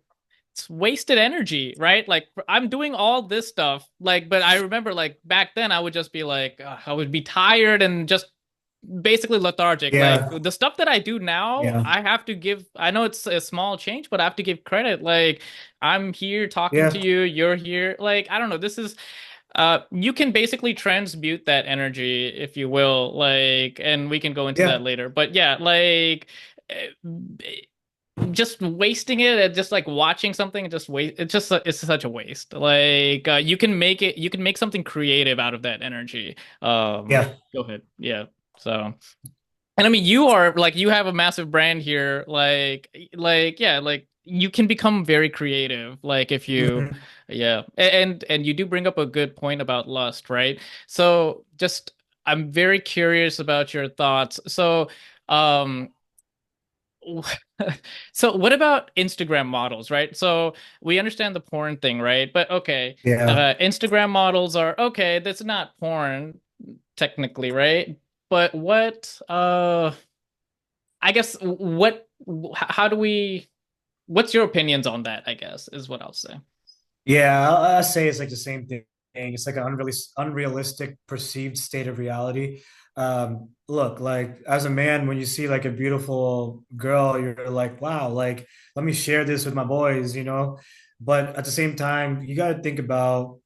it's wasted energy, right? Like I'm doing all this stuff, like, but I remember like back then I would just be like, I would be tired and just basically lethargic. Like Yeah, the stuff that I do now, yeah, I have to give, I know it's a small change, but I have to give credit. Like I'm here talking to yeah, you, you're here. Like, I don't know, this is you can basically transmute that energy, if you will, like, and we can go into that yeah, later. But yeah, like eh, just wasting it and just like watching something and just waste it's just it's such a waste. Like you can make something creative out of that energy. yeah, Go ahead. Yeah. So and I mean, you are like you have a massive brand here. Yeah, like you can become very creative. Like if you, mhm, yeah, and you do bring up a good point about lust, right? So just I'm very curious about your thoughts. So, um, so what about Instagram models, right? So we understand the porn thing, right? But okay, yeah. Instagram models are okay. That's not porn technically, right? But what, I guess how do we, what's your opinions on that, I guess, is what I'll say. Yeah, I'll say it's like the same thing. It's like an unrealistic perceived state of reality. Look, like as a man, when you see like a beautiful girl, you're like, wow, like let me share this with my boys. But at the same time, you got to think about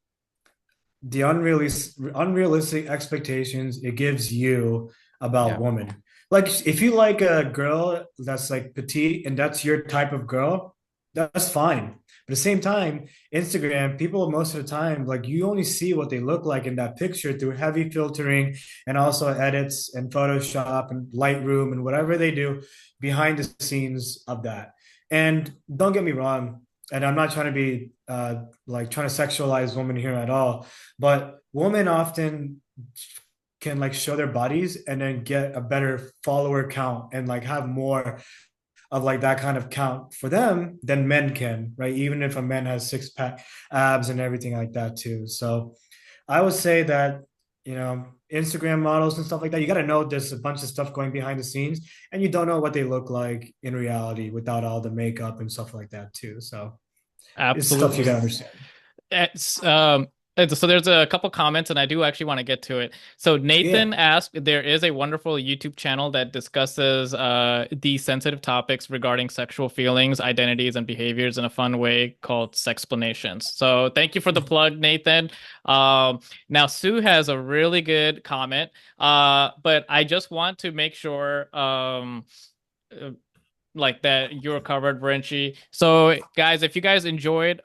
the unrealistic expectations it gives you about Yeah, women. Like if you like a girl that's like petite and that's your type of girl, that's fine. But at the same time, Instagram, people most of the time, like you only see what they look like in that picture through heavy filtering and also edits and Photoshop and Lightroom and whatever they do behind the scenes of that. And don't get me wrong, and I'm not trying to be like trying to sexualize women here at all, but women often can like show their bodies and then get a better follower count and like have more of like that kind of count for them than men can, right? Even if a man has six pack abs and everything like that too. So I would say that, Instagram models and stuff like that, you got to know there's a bunch of stuff going behind the scenes and you don't know what they look like in reality without all the makeup and stuff like that too. So it's stuff you got to absolutely. understand. It's so there's a couple comments and I do actually want to get to it. So Yeah. Nathan asked, there is a wonderful YouTube channel that discusses these sensitive topics regarding sexual feelings, identities, and behaviors in a fun way called Sexplanations. So thank you for the plug, Nathan. Now Sue has a really good comment. But I just want to make sure uh, like that you're covered, Virinchi. So guys, if you guys enjoyed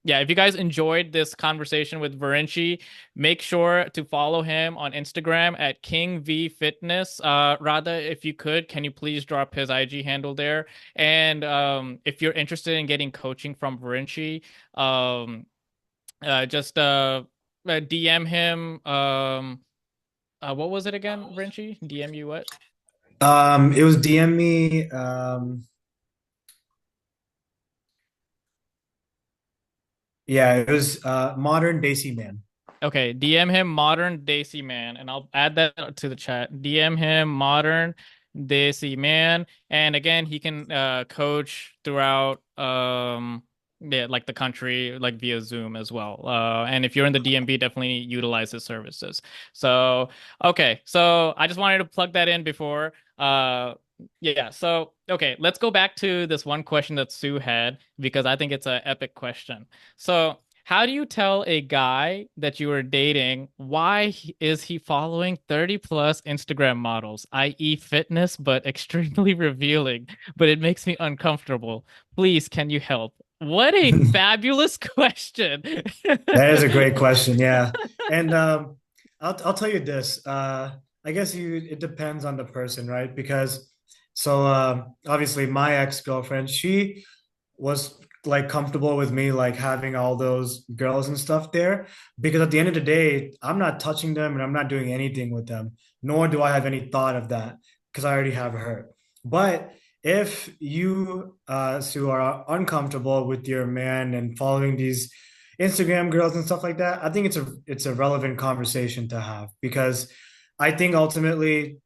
yeah, if you guys enjoyed this conversation with Virinchi, make sure to follow him on Instagram at King V Fitness. Radha, if you could, can you please drop his IG handle there? And if you're interested in getting coaching from Virinchi, just DM him. What was it again, Virinchi? DM you what? It was DM me. Yeah, it was Modern Desi Man. Okay, DM him Modern Desi Man, and I'll add that to the chat. DM him Modern Desi Man, and again, he can coach throughout yeah, like the country, like via Zoom as well. And if you're in the DMV, definitely utilize his services. So, okay, so I just wanted to plug that in before. Yeah, so okay, let's go back to this one question that Sue had because I think it's an epic question. So, how do you tell a guy that you are dating is he following 30 plus Instagram models, i.e., fitness, but extremely revealing, but it makes me uncomfortable? Please, can you help? What a fabulous question. That is a great question. Yeah. And I'll tell you this. I guess it depends on the person, right? Because obviously my ex-girlfriend, she was like comfortable with me like having all those girls and stuff there because at the end of the day, I'm not touching them and I'm not doing anything with them, nor do I have any thought of that because I already have her. But if you Sue are uncomfortable with your man and following these Instagram girls and stuff like that, I think it's a relevant conversation to have because I think ultimately,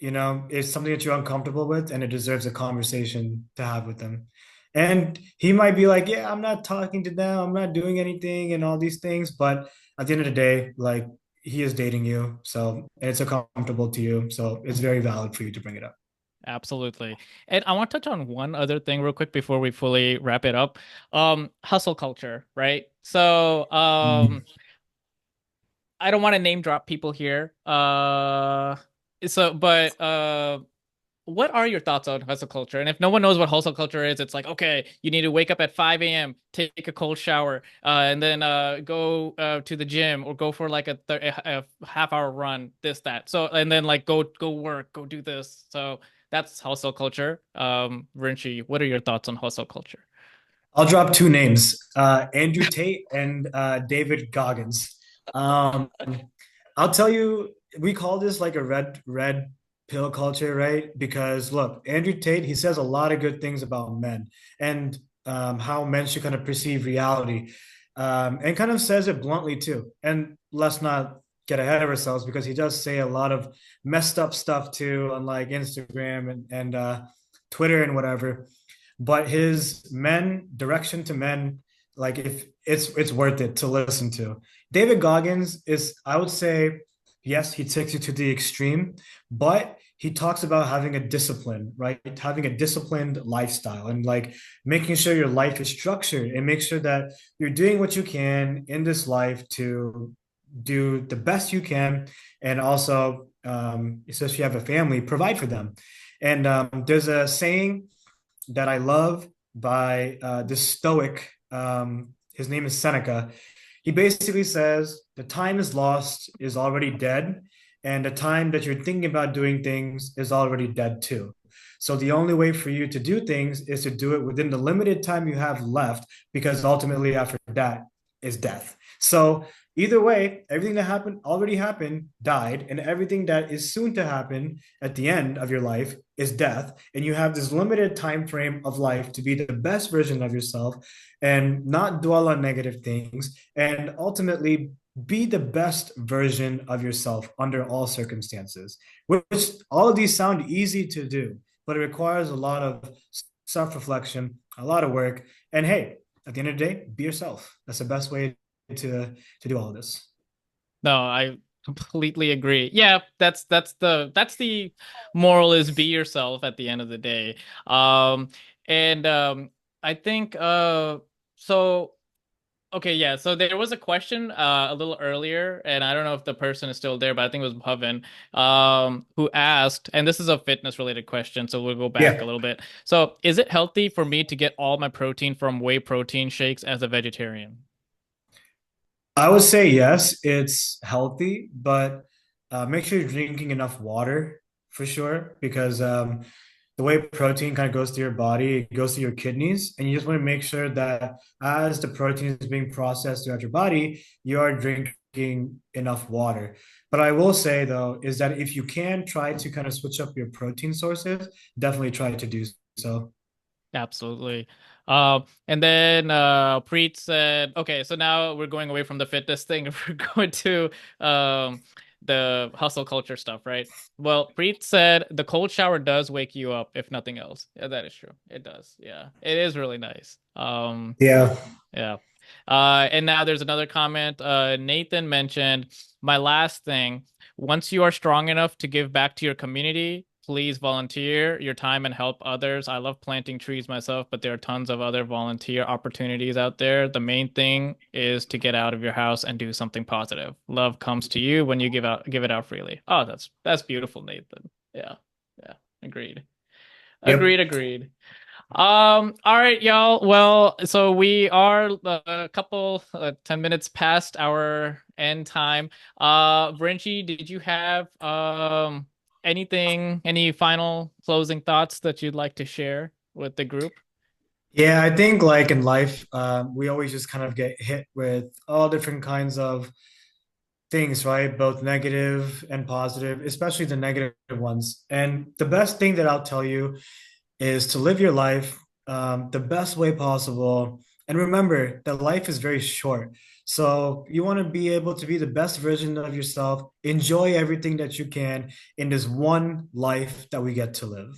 it's something that you're uncomfortable with and it deserves a conversation to have with them. And he might be like, yeah, I'm not talking to them, I'm not doing anything and all these things, but at the end of the day, like he is dating you, so and it's uncomfortable to you, so it's very valid for you to bring it up. Absolutely. And I want to touch on one other thing real quick before we fully wrap it up. Hustle culture, right? So, Mm. I don't want to name drop people here. But what are your thoughts on hustle culture? And if no one knows what hustle culture is, it's like, okay, you need to wake up at 5 a.m., take a cold shower, and then go to the gym or go for like a half hour run, this, that. So, and then like go work, go do this. So that's hustle culture. Rinchi, what are your thoughts on hustle culture? I'll drop two names, Andrew Tate and David Goggins. Um, I'll tell you, we call this like a red pill culture, right? Because look, Andrew Tate, he says a lot of good things about men and how men should kind of perceive reality, and kind of says it bluntly too. And let's not get ahead of ourselves because he does say a lot of messed up stuff too on like Instagram and Twitter and whatever. But his men direction to men, like if it's worth it to listen to. David Goggins is, I would say, yes, he takes you to the extreme, but he talks about having a discipline, right? Having a disciplined lifestyle and like making sure your life is structured and make sure that you're doing what you can in this life to do the best you can. And also, especially if you have a family, provide for them. And there's a saying that I love by this Stoic. His name is Seneca. He basically says the time is lost is already dead, and the time that you're thinking about doing things is already dead too. So the only way for you to do things is to do it within the limited time you have left, because ultimately after that is death. So either way, everything that happened already happened, died, and everything that is soon to happen at the end of your life is death. And you have this limited time frame of life to be the best version of yourself and not dwell on negative things and ultimately be the best version of yourself under all circumstances, which all of these sound easy to do, but it requires a lot of self-reflection, a lot of work. And hey, at the end of the day, be yourself. That's the best way to do all of this. No, I completely agree. Yeah, that's the moral is be yourself at the end of the day. And I think so okay, yeah. So there was a question a little earlier, and I don't know if the person is still there, but I think it was Bhavan who asked, and this is a fitness related question, so we'll go back a Yeah, little bit. So, is it healthy for me to get all my protein from whey protein shakes as a vegetarian? I would say yes, it's healthy, but make sure you're drinking enough water for sure, because the way protein kind of goes to your body, it goes to your kidneys, and you just want to make sure that as the protein is being processed throughout your body, you are drinking drinking enough water. But I will say though, is that if you can try to kind of switch up your protein sources, definitely try to do so. Absolutely. And then Preet said, okay, so now we're going away from the fitness thing and we're going to um the hustle culture stuff, right? Well, Preet said the cold shower does wake you up, if nothing else. Yeah, that is true. It does. Yeah. It is really nice. Yeah. Yeah. And now there's another comment. Nathan mentioned my last thing. Once you are strong enough to give back to your community, please volunteer your time and help others. I love planting trees myself, but there are tons of other volunteer opportunities out there. The main thing is to get out of your house and do something positive. Love comes to you when you give it out freely. Oh, that's beautiful, Nathan. Yeah. Yeah. Agreed. Yep. Agreed. All right, y'all. Well, so we are a couple 10 minutes past our end time. Virinchi, did you have any final closing thoughts that you'd like to share with the group? Yeah, I think like in life, we always just kind of get hit with all different kinds of things, right? Both negative and positive, especially the negative ones. And the best thing that I'll tell you is to live your life the best way possible. And remember that life is very short. So you want to be able to be the best version of yourself, enjoy everything that you can in this one life that we get to live.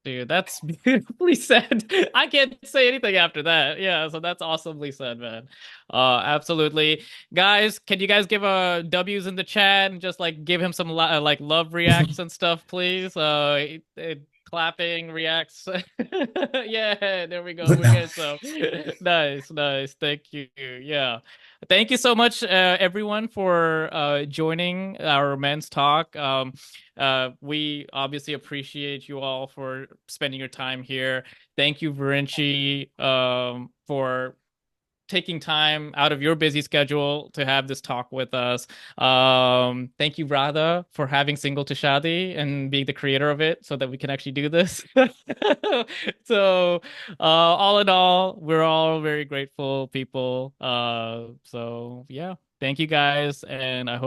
Dude, that's beautifully said. I can't say anything after that. Yeah, so that's awesomely said, man. Absolutely. Guys, can you guys give W's in the chat and just like give him some like love reacts and stuff, please? Clapping reacts. Yeah, there we go. We're good. So nice, nice. Thank you. Yeah. Thank you so much, everyone, for joining our men's talk. We obviously appreciate you all for spending your time here. Thank you, Virinchi, for taking time out of your busy schedule to have this talk with us. Thank you, Radha, for having Single to Shaadi and being the creator of it so that we can actually do this. So, all in all, we're all very grateful people. So, yeah, thank you guys. And I hope